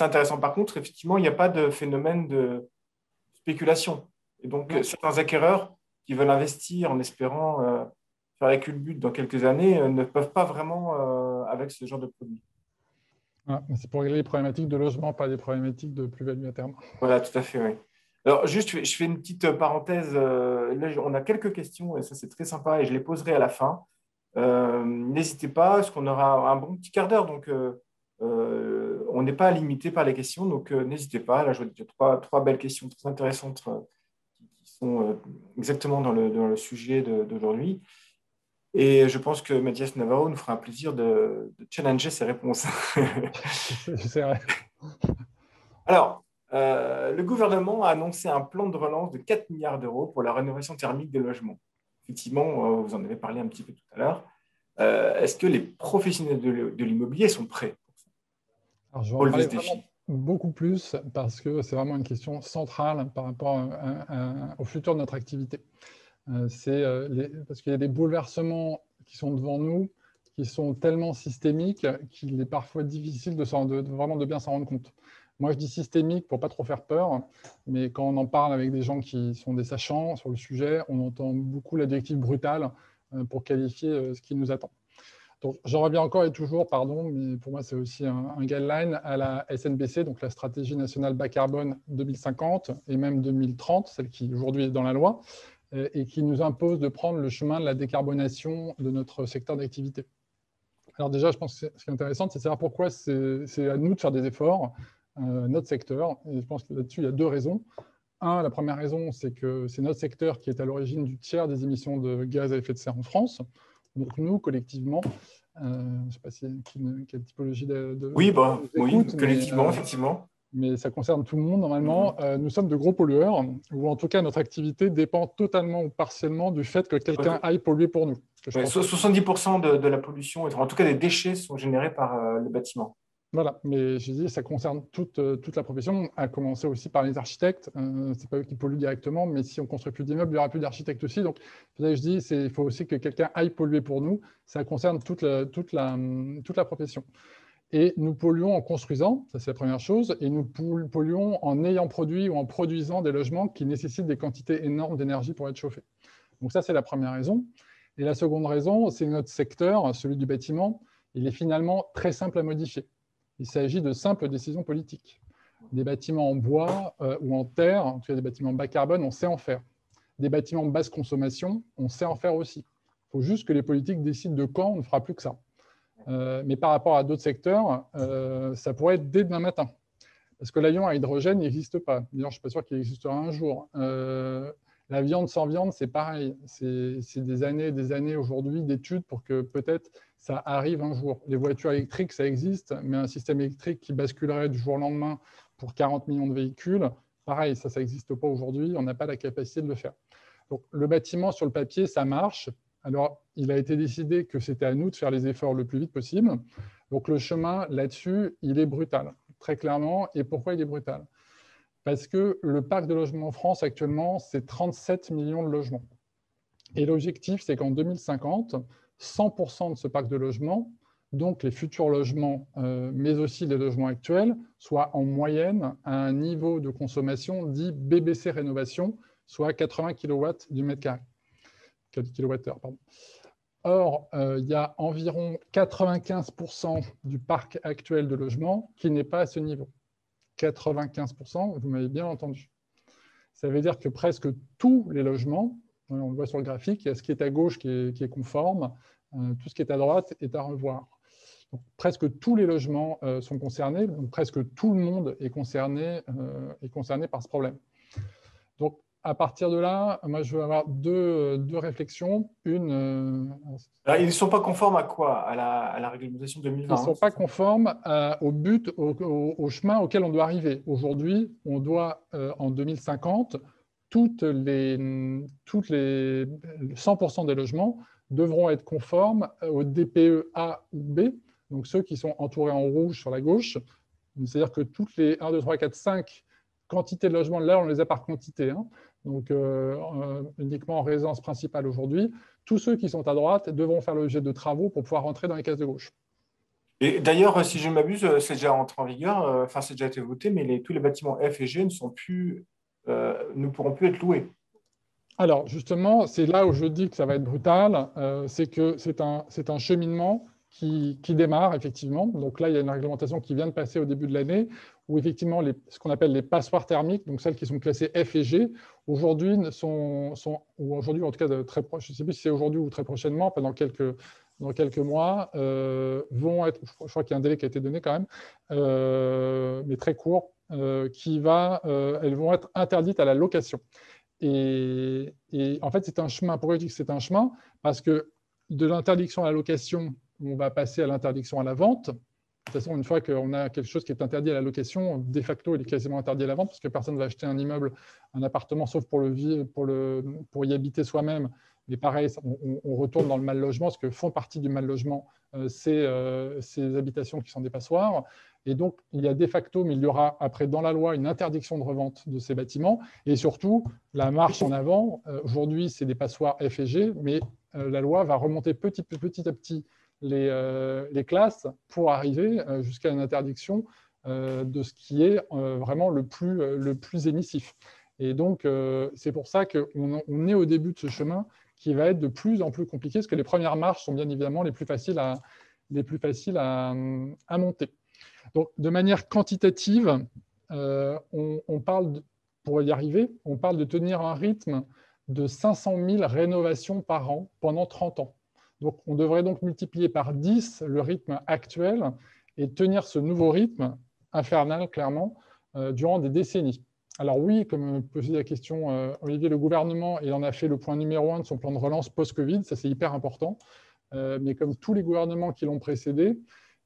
intéressant. Par contre, effectivement, il n'y a pas de phénomène de spéculation. Et donc, Non. certains acquéreurs qui veulent investir en espérant faire la culbute dans quelques années ne peuvent pas vraiment avec ce genre de produit. Ah, c'est pour régler les problématiques de logement, pas des problématiques de plus-value à terme. Voilà, tout à fait, oui. Alors, juste, je fais une petite parenthèse. Là, on a quelques questions et ça, c'est très sympa et je les poserai à la fin. N'hésitez pas, parce qu'on aura un bon petit quart d'heure, donc on n'est pas limité par les questions, donc n'hésitez pas. Là, je vois déjà trois belles questions très intéressantes qui sont exactement dans le sujet d'aujourd'hui. Et je pense que Mathias Navarro nous fera un plaisir de challenger ses réponses. J'essaierai. Alors, le gouvernement a annoncé un plan de relance de 4 milliards d'euros pour la rénovation thermique des logements. Effectivement, vous en avez parlé un petit peu tout à l'heure. Est-ce que les professionnels de l'immobilier sont prêts Alors, je vais en pour lever parler ce vraiment défi? beaucoup plus parce que c'est vraiment une question centrale par rapport au futur de notre activité. Parce qu'il y a des bouleversements qui sont devant nous, qui sont tellement systémiques qu'il est parfois difficile vraiment de bien s'en rendre compte. Moi, je dis systémique pour pas trop faire peur, mais quand on en parle avec des gens qui sont des sachants sur le sujet, on entend beaucoup l'adjectif brutal pour qualifier ce qui nous attend. Donc, j'en reviens encore et toujours, pardon, mais pour moi, c'est aussi un guideline à la SNBC, donc la stratégie nationale bas carbone 2050 et même 2030, celle qui aujourd'hui est dans la loi, et qui nous impose de prendre le chemin de la décarbonation de notre secteur d'activité. Alors déjà, je pense que ce qui est intéressant, c'est de savoir pourquoi c'est à nous de faire des efforts, notre secteur. Et je pense que là-dessus, il y a deux raisons. La première raison, c'est que c'est notre secteur qui est à l'origine du tiers des émissions de gaz à effet de serre en France. Donc nous, collectivement, je ne sais pas quelle typologie Oui, nous oui, écoute, collectivement, effectivement. mais ça concerne tout le monde normalement. Nous sommes de gros pollueurs, ou en tout cas notre activité dépend totalement ou partiellement du fait que quelqu'un aille polluer pour nous. Ouais, 70% de la pollution, en tout cas des déchets, sont générés par le bâtiment. Voilà, mais je dis, ça concerne toute la profession, à commencer aussi par les architectes. C'est pas eux qui polluent directement, mais si on construit plus d'immeubles, il n'y aura plus d'architectes aussi. Donc, je dis, il faut aussi que quelqu'un aille polluer pour nous. Ça concerne toute la profession. Et nous polluons en construisant, ça c'est la première chose, et nous polluons en ayant produit ou en produisant des logements qui nécessitent des quantités énormes d'énergie pour être chauffés. Donc ça, c'est la première raison. Et la seconde raison, c'est notre secteur, celui du bâtiment, il est finalement très simple à modifier. Il s'agit de simples décisions politiques. Des bâtiments en bois ou en terre, en tout cas des bâtiments bas carbone, on sait en faire. Des bâtiments de basse consommation, on sait en faire aussi. Il faut juste que les politiques décident de quand on ne fera plus que ça. Mais par rapport à d'autres secteurs, ça pourrait être dès demain matin. Parce que l'avion à hydrogène n'existe pas. D'ailleurs, je ne suis pas sûr qu'il existera un jour. La viande sans viande, c'est pareil. C'est des années aujourd'hui d'études pour que peut-être ça arrive un jour. Les voitures électriques, ça existe, mais un système électrique qui basculerait du jour au lendemain pour 40 millions de véhicules, pareil, ça n'existe pas aujourd'hui. On n'a pas la capacité de le faire. Donc, le bâtiment, sur le papier, ça marche. Alors, il a été décidé que c'était à nous de faire les efforts le plus vite possible. Donc, le chemin là-dessus, il est brutal, très clairement. Et pourquoi il est brutal? Parce que le parc de logements en France, actuellement, c'est 37 millions de logements. Et l'objectif, c'est qu'en 2050, 100% de ce parc de logements, donc les futurs logements, mais aussi les logements actuels, soient en moyenne à un niveau de consommation dit BBC rénovation, soit 80 kW du mètre carré. Kilowattheure, pardon. Or, il y a environ 95% du parc actuel de logements qui n'est pas à ce niveau. 95%, vous m'avez bien entendu. Ça veut dire que presque tous les logements, on le voit sur le graphique, il y a ce qui est à gauche qui est conforme, tout ce qui est à droite est à revoir. Donc, presque tous les logements sont concernés, donc presque tout le monde est concerné par ce problème. Donc, à partir de là, moi, je veux avoir deux réflexions. Alors, ils ne sont pas conformes à quoi? À la réglementation 2020, Ils ne sont pas conformes au but, au chemin auquel on doit arriver. Aujourd'hui, on doit, en 2050, toutes les 100% des logements devront être conformes au DPE A ou B, donc ceux qui sont entourés en rouge sur la gauche. C'est-à-dire que toutes les 1, 2, 3, 4, 5 quantité de logements, là, on les a par quantité, hein, donc uniquement en résidence principale aujourd'hui. Tous ceux qui sont à droite devront faire l'objet de travaux pour pouvoir rentrer dans les cases de gauche. Et d'ailleurs, si je ne m'abuse, c'est déjà entré en vigueur, enfin, c'est déjà été voté, mais tous les bâtiments F et G ne pourront plus être loués. Alors, justement, c'est là où je dis que ça va être brutal. C'est que c'est un cheminement qui démarre, effectivement. Donc là, il y a une réglementation qui vient de passer au début de l'année, où effectivement, ce qu'on appelle les passoires thermiques, donc celles qui sont classées F et G, aujourd'hui, ou aujourd'hui, en tout cas, très proche, je ne sais plus si c'est aujourd'hui ou très prochainement, enfin, dans quelques mois, vont être, je crois qu'il y a un délai qui a été donné quand même, mais très court, elles vont être interdites à la location. Et en fait, c'est un chemin. Pourquoi je dis que c'est un chemin? Parce que de l'interdiction à la location, on va passer à l'interdiction à la vente. De toute façon, une fois qu'on a quelque chose qui est interdit à la location, de facto, il est quasiment interdit à la vente parce que personne ne va acheter un immeuble, un appartement, sauf pour y habiter soi-même. Mais pareil, on retourne dans le mal logement, ce que font partie du mal logement, ces habitations qui sont des passoires. Et donc, il y a de facto, mais il y aura après dans la loi une interdiction de revente de ces bâtiments. Et surtout, la marche en avant, aujourd'hui, c'est des passoires F et G, mais la loi va remonter petit à petit les classes pour arriver jusqu'à une interdiction de ce qui est vraiment le plus émissif. Et donc, c'est pour ça qu'on est au début de ce chemin qui va être de plus en plus compliqué, parce que les premières marches sont bien évidemment les plus faciles à monter. Donc, de manière quantitative, on parle, pour y arriver, on parle de tenir un rythme de 500 000 rénovations par an pendant 30 ans. Donc, on devrait donc multiplier par 10 le rythme actuel et tenir ce nouveau rythme infernal, clairement, durant des décennies. Alors oui, comme posait la question Olivier, le gouvernement, il en a fait le point numéro 1 de son plan de relance post-Covid, ça c'est hyper important, mais comme tous les gouvernements qui l'ont précédé,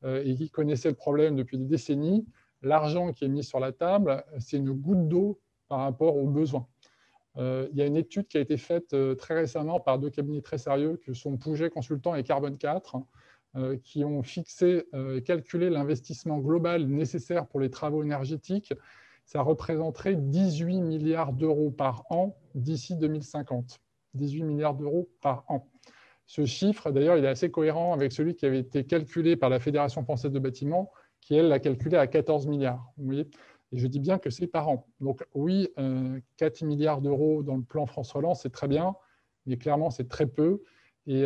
et qui connaissaient le problème depuis des décennies, l'argent qui est mis sur la table, c'est une goutte d'eau par rapport aux besoins. Il y a une étude qui a été faite très récemment par deux cabinets très sérieux, que sont Pouget Consultant et Carbone 4, qui ont fixé et calculé l'investissement global nécessaire pour les travaux énergétiques. Ça représenterait 18 milliards d'euros par an d'ici 2050. 18 milliards d'euros par an. Ce chiffre, d'ailleurs, il est assez cohérent avec celui qui avait été calculé par la Fédération française de bâtiment, qui, elle, l'a calculé à 14 milliards. Vous voyez, et je dis bien que c'est par an. Donc oui, 4 milliards d'euros dans le plan France Relance, c'est très bien, mais clairement, c'est très peu. Et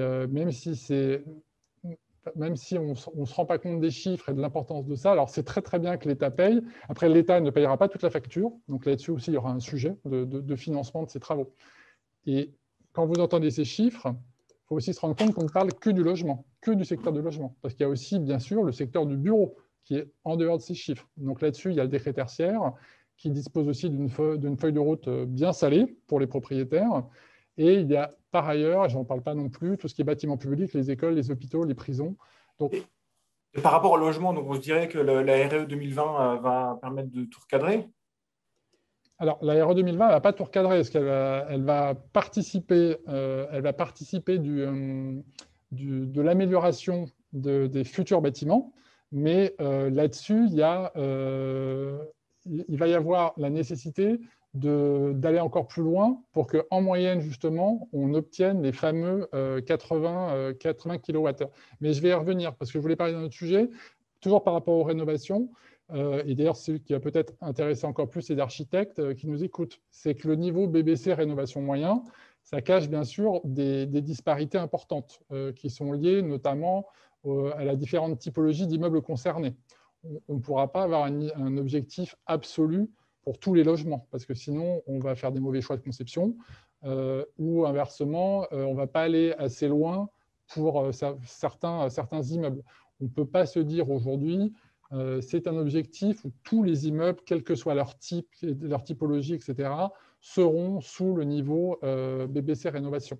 même si on ne se rend pas compte des chiffres et de l'importance de ça, alors c'est très très bien que l'État paye. Après, l'État ne payera pas toute la facture. Donc là-dessus aussi, il y aura un sujet de financement de ces travaux. Et quand vous entendez ces chiffres, il faut aussi se rendre compte qu'on ne parle que du logement, que du secteur du logement. Parce qu'il y a aussi, bien sûr, le secteur du bureau qui est en dehors de ces chiffres. Donc là-dessus, il y a le décret tertiaire qui dispose aussi d'une feuille de route bien salée pour les propriétaires. Et il y a par ailleurs, et je n'en parle pas non plus, tout ce qui est bâtiments publics, les écoles, les hôpitaux, les prisons. Donc, et par rapport au logement, donc on se dirait que la RE 2020 va permettre de tout recadrer. Alors, la RE 2020, elle ne va pas tout recadrer, parce qu'elle va participer, de l'amélioration des futurs bâtiments, mais là-dessus, il va y avoir la nécessité d'aller encore plus loin pour qu'en moyenne, justement, on obtienne les fameux 80 kWh. Mais je vais y revenir, parce que je voulais parler d'un autre sujet, toujours par rapport aux rénovations. Et d'ailleurs, ce qui va peut-être intéresser encore plus les architectes qui nous écoutent, c'est que le niveau BBC rénovation moyen, ça cache bien sûr des disparités importantes qui sont liées notamment à la différente typologie d'immeubles concernés. On ne pourra pas avoir un objectif absolu pour tous les logements, parce que sinon, on va faire des mauvais choix de conception, ou inversement, on ne va pas aller assez loin pour certains immeubles. On ne peut pas se dire aujourd'hui, c'est un objectif où tous les immeubles, quel que soit leur type, leur typologie, etc., seront sous le niveau BBC rénovation.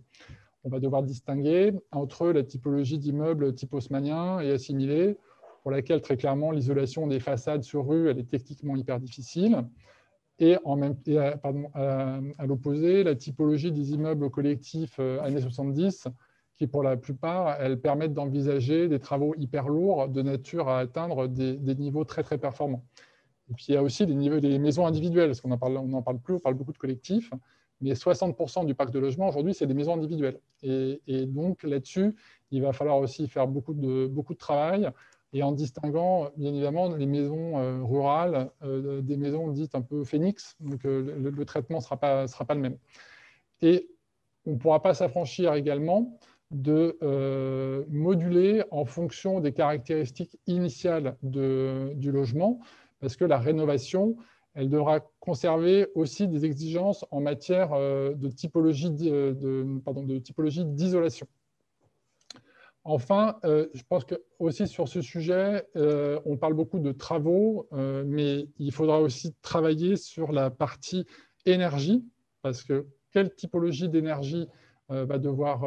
On va devoir distinguer entre la typologie d'immeubles type haussmannien et assimilé, pour laquelle très clairement l'isolation des façades sur rue, elle est techniquement hyper difficile. Et à l'opposé, la typologie des immeubles collectifs années 70, qui pour la plupart, elles permettent d'envisager des travaux hyper lourds de nature à atteindre des niveaux très très performants. Et puis, il y a aussi les maisons individuelles, parce qu'on n'en parle plus, on parle beaucoup de collectifs, mais 60% du parc de logement aujourd'hui, c'est des maisons individuelles. Et donc, là-dessus, il va falloir aussi faire beaucoup de travail, et en distinguant, bien évidemment, les maisons rurales des maisons dites un peu phénix. Donc, le traitement ne sera pas le même. Et on ne pourra pas s'affranchir également de moduler en fonction des caractéristiques initiales du logement, parce que la rénovation, elle devra conserver aussi des exigences en matière de typologie d'isolation. Enfin, je pense que aussi sur ce sujet, on parle beaucoup de travaux, mais il faudra aussi travailler sur la partie énergie, parce que quelle typologie d'énergie va devoir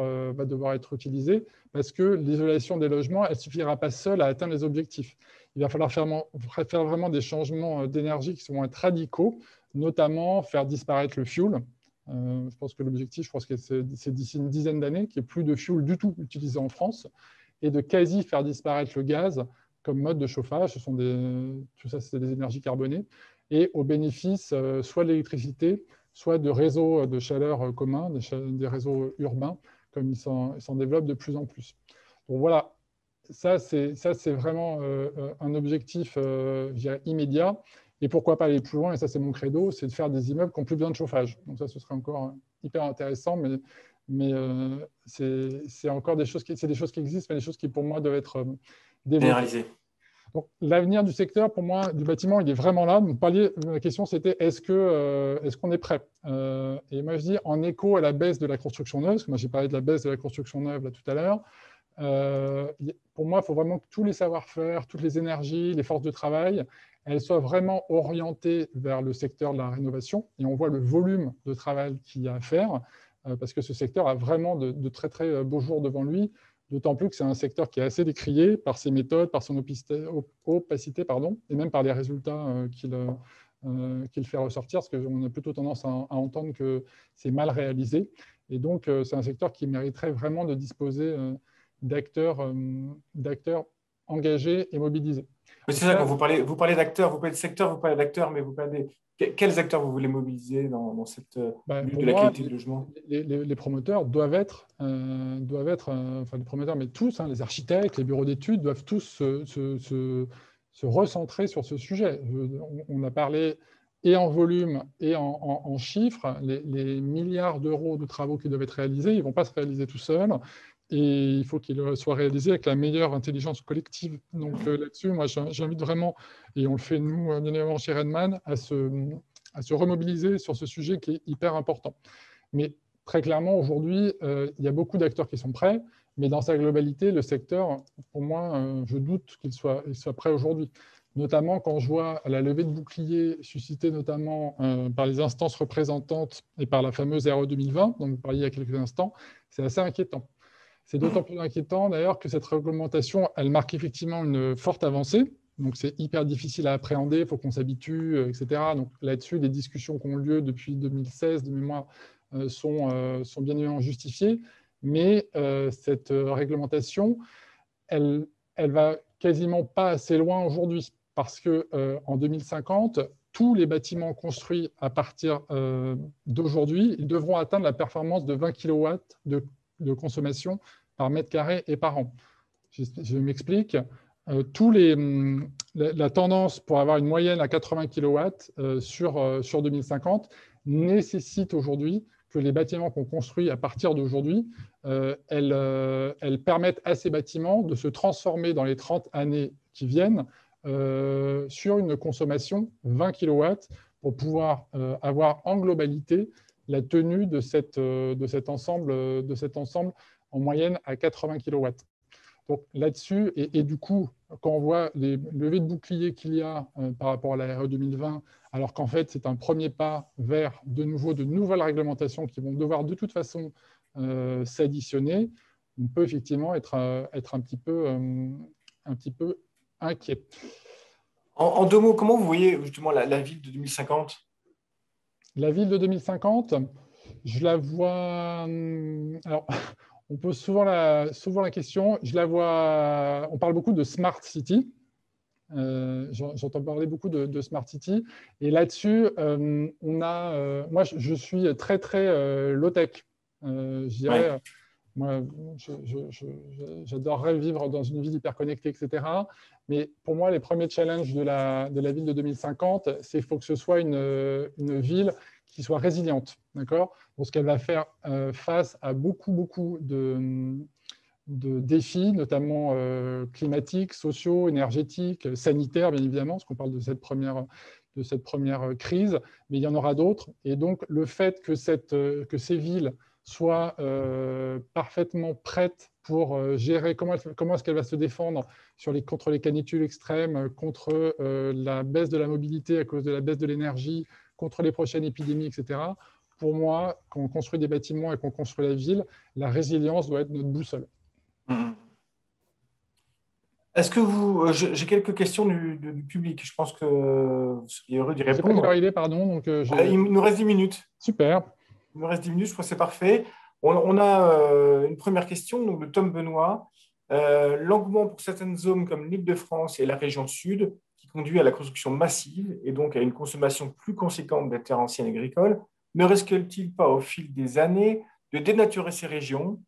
être utilisée, parce que l'isolation des logements, elle ne suffira pas seule à atteindre les objectifs. Il va falloir faire vraiment des changements d'énergie qui vont être radicaux, notamment faire disparaître le fioul. Je pense que l'objectif, c'est d'ici une dizaine d'années, qu'il n'y ait plus de fioul du tout utilisé en France, et de quasi faire disparaître le gaz comme mode de chauffage. Tout ça, c'est des énergies carbonées, et au bénéfice soit de l'électricité, soit de réseaux de chaleur communs, des réseaux urbains, comme ils s'en développent de plus en plus. Donc voilà, ça c'est vraiment un objectif immédiat. Et pourquoi pas aller plus loin, et ça c'est mon credo, c'est de faire des immeubles qui n'ont plus besoin de chauffage. Donc ça, ce serait encore hyper intéressant, mais c'est encore des choses qui existent, mais des choses qui pour moi doivent être développées. Donc l'avenir du secteur, pour moi, du bâtiment, il est vraiment là. Donc, la question c'était est-ce qu'on est prêt Et moi je dis, en écho à la baisse de la construction neuve, parce que moi j'ai parlé de la baisse de la construction neuve là, tout à l'heure, pour moi, il faut vraiment que tous les savoir-faire, toutes les énergies, les forces de travail, elles soient vraiment orientées vers le secteur de la rénovation. Et on voit le volume de travail qu'il y a à faire, parce que ce secteur a vraiment de très, très beaux jours devant lui, d'autant plus que c'est un secteur qui est assez décrié par ses méthodes, par son opacité, et même par les résultats qu'il fait ressortir, parce qu'on a plutôt tendance à entendre que c'est mal réalisé. Et donc, c'est un secteur qui mériterait vraiment de disposer d'acteurs engagés et mobilisés. C'est ça, quand vous parlez d'acteurs, vous parlez de secteur, vous parlez d'acteurs, mais vous parlez quels acteurs vous voulez mobiliser dans cette lutte de la qualité du logement? Les promoteurs doivent être enfin les promoteurs, mais tous, les architectes, les bureaux d'études doivent tous se recentrer sur ce sujet. On a parlé et en volume et en chiffres, les milliards d'euros de travaux qui doivent être réalisés, ils ne vont pas se réaliser tout seuls. Et il faut qu'il soit réalisé avec la meilleure intelligence collective. Donc là-dessus, moi, j'invite vraiment, et on le fait nous, bien évidemment, chez Redman, à se remobiliser sur ce sujet qui est hyper important. Mais très clairement, aujourd'hui, il y a beaucoup d'acteurs qui sont prêts, mais dans sa globalité, le secteur, pour moi, je doute qu'il soit prêt aujourd'hui. Notamment quand je vois la levée de boucliers suscitée notamment par les instances représentantes et par la fameuse RE 2020, dont vous parliez il y a quelques instants, c'est assez inquiétant. C'est d'autant plus inquiétant d'ailleurs que cette réglementation, elle marque effectivement une forte avancée. Donc c'est hyper difficile à appréhender, il faut qu'on s'habitue, etc. Donc là-dessus, les discussions qui ont lieu depuis 2016 de mémoire sont bien évidemment justifiées. Mais cette réglementation, elle va quasiment pas assez loin aujourd'hui. Parce qu'en 2050, tous les bâtiments construits à partir d'aujourd'hui, ils devront atteindre la performance de 20 kW de consommation par mètre carré et par an. Je m'explique. La tendance pour avoir une moyenne à 80 kW sur 2050 nécessite aujourd'hui que les bâtiments qu'on construit à partir d'aujourd'hui, elles permettent à ces bâtiments de se transformer dans les 30 années qui viennent sur une consommation 20 kW pour pouvoir avoir en globalité la tenue de cet ensemble en moyenne à 80 kW. Donc là-dessus, et du coup, quand on voit les levées de boucliers qu'il y a par rapport à la RE 2020, alors qu'en fait, c'est un premier pas vers de nouvelles réglementations qui vont devoir de toute façon s'additionner, on peut effectivement être un petit peu inquiet. En deux mots, comment vous voyez justement la ville de 2050 ? La ville de 2050, je la vois... Alors, on pose souvent la question, je la vois... On parle beaucoup de Smart City. J'entends parler beaucoup de Smart City. Et là-dessus, moi, je suis très, très low-tech. Je dirais, Ouais. moi, j'adorerais vivre dans une ville hyper connectée, etc. Mais pour moi, les premiers challenges de la ville de 2050, c'est qu'il faut que ce soit une ville qui soit résiliente, d'accord? Parce qu'elle va faire face à beaucoup, beaucoup de défis, notamment climatiques, sociaux, énergétiques, sanitaires, bien évidemment, parce qu'on parle de cette première crise, mais il y en aura d'autres. Et donc, le fait que ces villes soient parfaitement prêtes pour gérer comment est-ce qu'elle va se défendre contre les canicules extrêmes, contre la baisse de la mobilité à cause de la baisse de l'énergie, contre les prochaines épidémies, etc. Pour moi, quand on construit des bâtiments et qu'on construit la ville, la résilience doit être notre boussole. Mhm. Est-ce que j'ai quelques questions du public. Je pense que vous seriez heureux d'y Je ne sais pas quelle heure répondre. il est, pardon. Donc, Il nous reste 10 minutes. super. Il nous reste 10 minutes, je crois que c'est parfait. On a une première question donc, de Tom Benoît. L'engouement pour certaines zones comme l'Île-de-France et la région sud, qui conduit à la construction massive et donc à une consommation plus conséquente des terres anciennes agricoles, ne risque-t-il pas au fil des années de dénaturer ces régions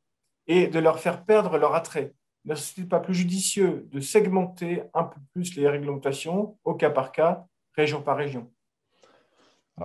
et de leur faire perdre leur attrait? Ne serait-il pas plus judicieux de segmenter un peu plus les réglementations au cas par cas, région par région?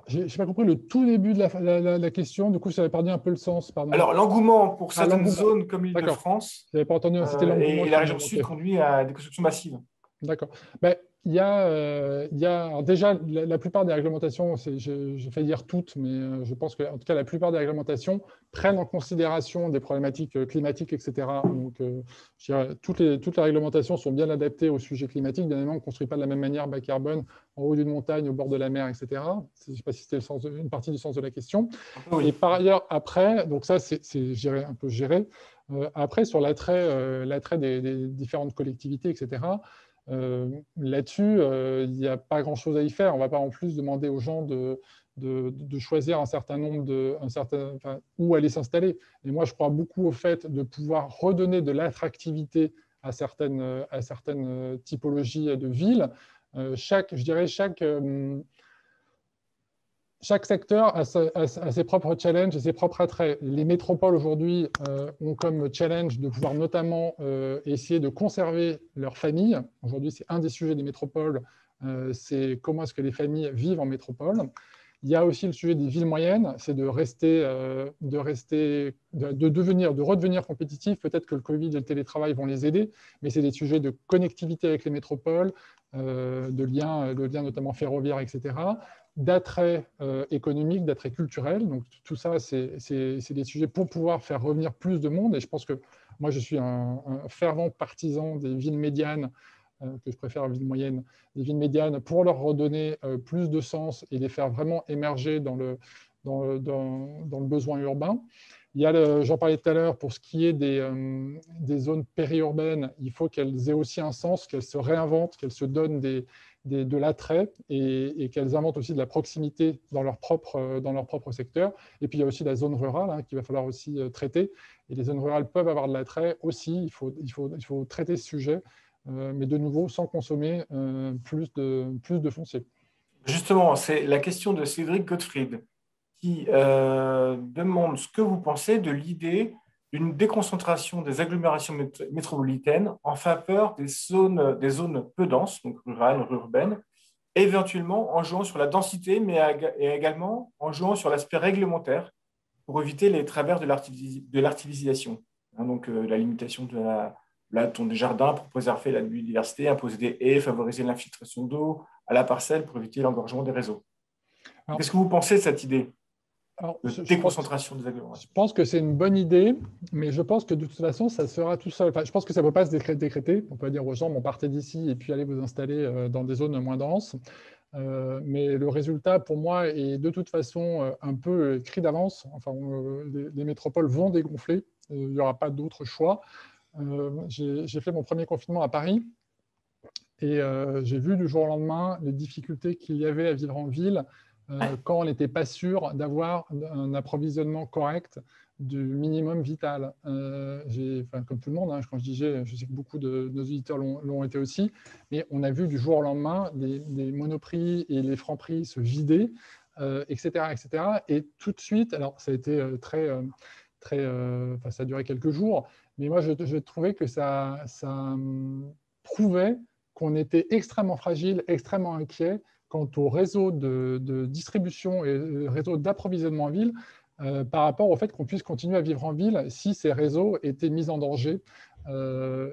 Je n'ai pas compris le tout début de la question. Du coup, ça avait perdu un peu le sens. Pardon. Alors, l'engouement pour Ah, certaines l'engouement. zones comme D'accord. l'Île-de-France Je n'avais pas entendu. C'était l'engouement et qui la me région sud manquait. conduit à des constructions massives. D'accord. Ben, alors déjà, la plupart des réglementations, j'ai failli dire toutes, mais je pense qu'en tout cas, la plupart des réglementations prennent en considération des problématiques climatiques, etc. Donc, je dirais, toutes les réglementations sont bien adaptées au sujet climatique. Bien évidemment, on ne construit pas de la même manière bas carbone en haut d'une montagne, au bord de la mer, etc. Je ne sais pas si c'était une partie du sens de la question. Oui. Et par ailleurs, après, donc ça, c'est un peu géré. Après, sur l'attrait des différentes collectivités, etc., là-dessus, il n'y a pas grand-chose à y faire. On ne va pas en plus demander aux gens de choisir un certain nombre où aller s'installer. Et moi, je crois beaucoup au fait de pouvoir redonner de l'attractivité à certaines typologies de villes. Je dirais chaque secteur a ses propres challenges et ses propres attraits. Les métropoles aujourd'hui ont comme challenge de pouvoir notamment essayer de conserver leurs familles. Aujourd'hui, c'est un des sujets des métropoles, c'est comment est-ce que les familles vivent en métropole. Il y a aussi le sujet des villes moyennes, c'est de redevenir compétitif. Peut-être que le Covid et le télétravail vont les aider, mais c'est des sujets de connectivité avec les métropoles, de liens notamment ferroviaires, etc., d'attrait économique, d'attrait culturel. Donc tout ça, c'est des sujets pour pouvoir faire revenir plus de monde. Et je pense que moi, je suis un fervent partisan des villes médianes, que je préfère aux villes moyennes, des villes médianes, pour leur redonner plus de sens et les faire vraiment émerger dans le besoin urbain. J'en parlais tout à l'heure, pour ce qui est des zones périurbaines, il faut qu'elles aient aussi un sens, qu'elles se réinventent, qu'elles se donnent de l'attrait et qu'elles inventent aussi de la proximité dans leur propre secteur. Et puis, il y a aussi la zone rurale qu'il va falloir aussi traiter. Et les zones rurales peuvent avoir de l'attrait aussi. Il faut traiter ce sujet, mais de nouveau, sans consommer plus de foncier. Justement, c'est la question de Cédric Gottfried qui demande ce que vous pensez de l'idée d'une déconcentration des agglomérations métropolitaines en faveur des zones peu denses, donc rurales, urbaines, éventuellement en jouant sur la densité, mais également en jouant sur l'aspect réglementaire pour éviter les travers de l'artificialisation. Donc, la limitation des jardins pour préserver la biodiversité, imposer des haies, favoriser l'infiltration d'eau à la parcelle pour éviter l'engorgement des réseaux. Qu'est-ce que vous pensez de cette idée de déconcentration des agglomérations? Je pense que c'est une bonne idée, mais je pense que de toute façon, ça sera tout seul. Enfin, je pense que ça ne peut pas se décréter. On peut dire aux gens, partez d'ici et puis allez vous installer dans des zones moins denses. Mais le résultat, pour moi, est de toute façon un peu écrit d'avance. Enfin, les métropoles vont dégonfler. Il n'y aura pas d'autre choix. J'ai fait mon premier confinement à Paris et j'ai vu du jour au lendemain les difficultés qu'il y avait à vivre en ville quand on n'était pas sûr d'avoir un approvisionnement correct du minimum vital. Comme tout le monde, hein, quand je dis j'ai, je sais que beaucoup de nos auditeurs l'ont été aussi, mais on a vu du jour au lendemain des monoprix et les francs-prix se vider, etc., etc. Et tout de suite, alors ça a été ça a duré quelques jours, mais moi je trouvais que ça prouvait qu'on était extrêmement fragile, extrêmement inquiet quant au réseau de distribution et réseau d'approvisionnement en ville, par rapport au fait qu'on puisse continuer à vivre en ville si ces réseaux étaient mis en danger. On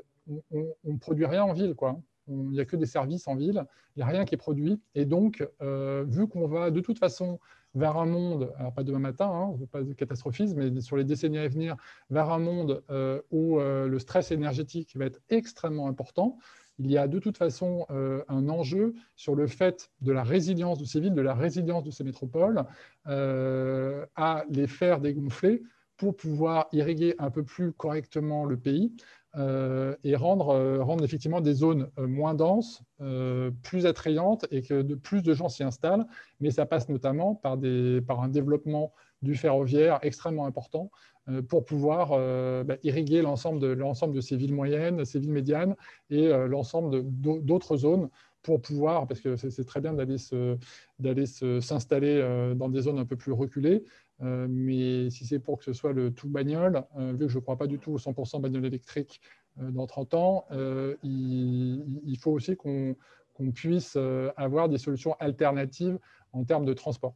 ne produit rien en ville, quoi. Il n'y a que des services en ville, il n'y a rien qui est produit. Et donc, vu qu'on va de toute façon vers un monde, alors pas demain matin, hein, pas de catastrophisme, mais sur les décennies à venir, vers un monde où le stress énergétique va être extrêmement important, il y a de toute façon un enjeu sur le fait de la résilience de ces villes, de la résilience de ces métropoles, à les faire dégonfler pour pouvoir irriguer un peu plus correctement le pays et rendre effectivement des zones moins denses, plus attrayantes et que plus de gens s'y installent. Mais ça passe notamment par un développement du ferroviaire extrêmement important pour pouvoir irriguer l'ensemble de ces villes moyennes, ces villes médianes et l'ensemble d'autres zones pour pouvoir, parce que c'est très bien d'aller s'installer dans des zones un peu plus reculées, mais si c'est pour que ce soit le tout bagnole, vu que je ne crois pas du tout au 100% bagnole électrique dans 30 ans, il faut aussi qu'on puisse avoir des solutions alternatives en termes de transport.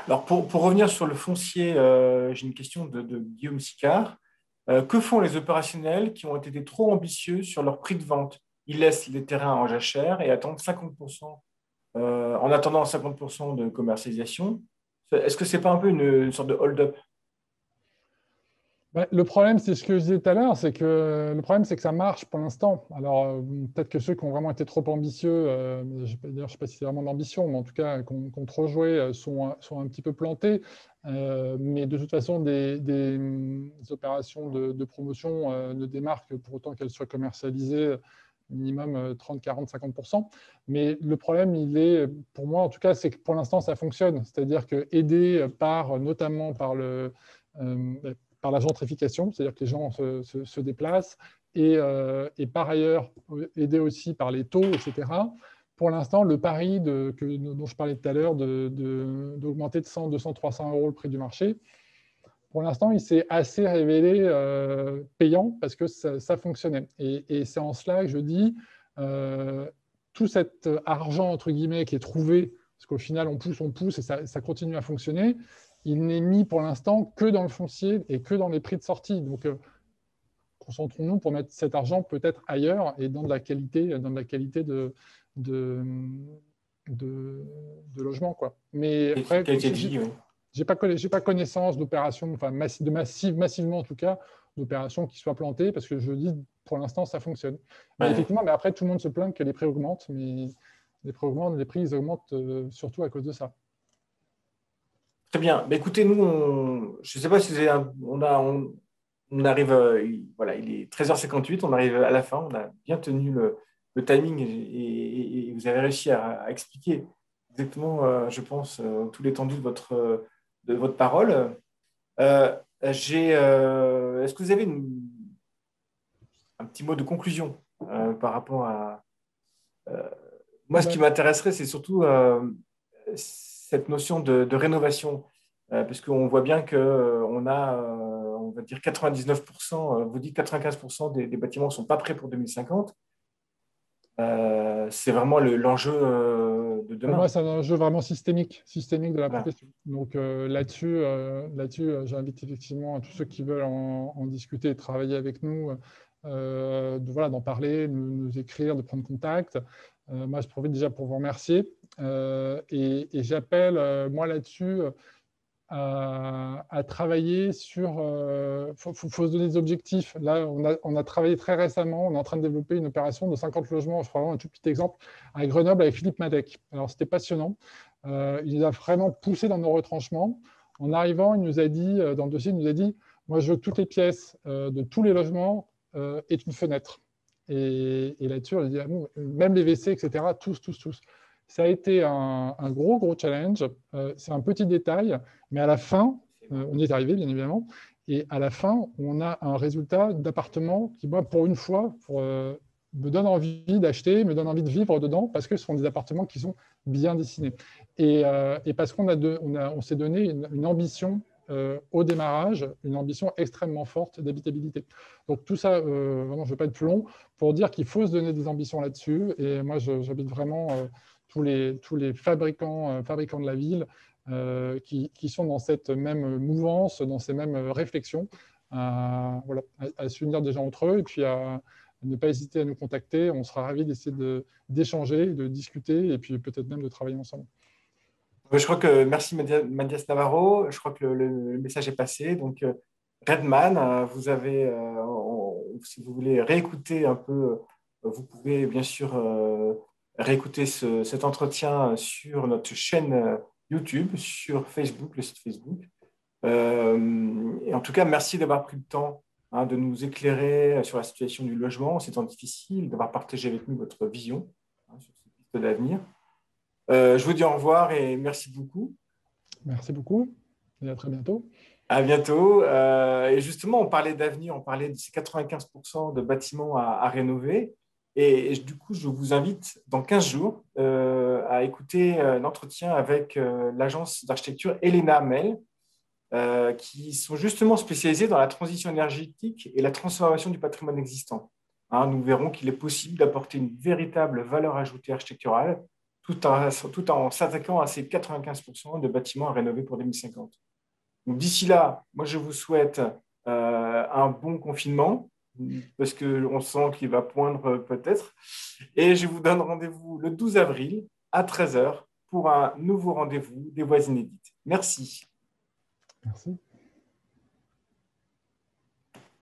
Alors, pour revenir sur le foncier, j'ai une question de Guillaume Sicard. Que font les opérationnels qui ont été trop ambitieux sur leur prix de vente? Ils laissent les terrains en jachère et attendent 50%, en attendant 50% de commercialisation. Est-ce que ce n'est pas un peu une sorte de hold-up? Le problème, c'est ce que je disais tout à l'heure, c'est que ça marche pour l'instant. Alors, peut-être que ceux qui ont vraiment été trop ambitieux, je ne sais pas si c'est vraiment de l'ambition, mais en tout cas, qui ont trop joué, sont un petit peu plantés. Mais de toute façon, des opérations de promotion ne démarrent que pour autant qu'elles soient commercialisées minimum 30, 40, 50%. Mais le problème, il est, pour moi en tout cas, c'est que pour l'instant, ça fonctionne. C'est-à-dire que aidé notamment par la gentrification, c'est-à-dire que les gens se déplacent, et par ailleurs, aidé aussi par les taux, etc. Pour l'instant, le pari dont je parlais tout à l'heure, d'augmenter de 100, 200, 300 euros le prix du marché, pour l'instant, il s'est assez révélé payant parce que ça fonctionnait. Et c'est en cela que je dis, tout cet argent, entre guillemets, qui est trouvé, parce qu'au final, on pousse et ça continue à fonctionner, il n'est mis pour l'instant que dans le foncier et que dans les prix de sortie. Donc, concentrons-nous pour mettre cet argent peut-être ailleurs et dans de la qualité de logement, quoi. Mais après, j'ai pas connaissance d'opérations, enfin massivement en tout cas, d'opérations qui soient plantées, parce que je dis pour l'instant ça fonctionne. Mais effectivement, mais après tout le monde se plaint que les prix augmentent, mais les prix ils augmentent surtout à cause de ça. Très bien. Mais écoutez, nous, je ne sais pas si on arrive, voilà, il est 13h58, on arrive à la fin, on a bien tenu le timing et vous avez réussi à expliquer exactement, je pense, tout l'étendue de votre parole. Est-ce que vous avez un petit mot de conclusion par rapport à... moi, ce qui m'intéresserait, c'est surtout cette notion de rénovation, parce qu'on voit bien qu'on a, on va dire 99%, vous dites 95% des bâtiments ne sont pas prêts pour 2050. C'est vraiment l'enjeu de demain. Pour moi, c'est un enjeu vraiment systémique de la profession. Donc là-dessus, j'invite effectivement à tous ceux qui veulent en discuter et travailler avec nous, d'en parler, de nous écrire, de prendre contact. Moi, je profite déjà pour vous remercier. Et j'appelle, moi, là-dessus, à travailler sur... faut se donner des objectifs. Là, on a travaillé très récemment, on est en train de développer une opération de 50 logements, je prends un tout petit exemple, à Grenoble avec Philippe Madec. Alors, c'était passionnant. Il nous a vraiment poussé dans nos retranchements. En arrivant, il nous a dit, dans le dossier, il nous a dit, moi, je veux que toutes les pièces de tous les logements aient une fenêtre. Et là-dessus, on a dit, même les WC, etc., tous. Ça a été un gros challenge. C'est un petit détail, mais à la fin, On y est arrivé, bien évidemment. Et à la fin, on a un résultat d'appartement qui, moi, pour une fois, me donne envie d'acheter, me donne envie de vivre dedans, parce que ce sont des appartements qui sont bien dessinés. Et parce on s'est donné une ambition au démarrage, une ambition extrêmement forte d'habitabilité. Donc tout ça, vraiment, je ne veux pas être plus long, pour dire qu'il faut se donner des ambitions là-dessus. Et moi, j'habite vraiment tous les fabricants de la ville qui sont dans cette même mouvance, dans ces mêmes réflexions, voilà, à s'unir des gens entre eux et puis à ne pas hésiter à nous contacter. On sera ravis d'essayer d'échanger, de discuter et puis peut-être même de travailler ensemble. Je crois que merci Mathias Navarro. Je crois que le message est passé. Donc, Redman, vous avez, si vous voulez réécouter un peu, vous pouvez bien sûr réécouter cet entretien sur notre chaîne YouTube, sur Facebook, le site Facebook. Et en tout cas, merci d'avoir pris le temps de nous éclairer sur la situation du logement en ces temps difficiles, d'avoir partagé avec nous votre vision sur ces pistes d'avenir. Je vous dis au revoir et merci beaucoup. Merci beaucoup et à très bientôt. À bientôt. Et justement, on parlait d'avenir, on parlait de ces 95% de bâtiments à rénover. Et du coup, je vous invite dans 15 jours à écouter l'entretien avec l'agence d'architecture Elena Mel, qui sont justement spécialisés dans la transition énergétique et la transformation du patrimoine existant. Nous verrons qu'il est possible d'apporter une véritable valeur ajoutée architecturale tout en s'attaquant à ces 95% de bâtiments à rénover pour 2050. Donc d'ici là, moi je vous souhaite un bon confinement parce qu'on sent qu'il va poindre peut-être. Et je vous donne rendez-vous le 12 avril à 13 h pour un nouveau rendez-vous des Voix inédites. Merci. Merci.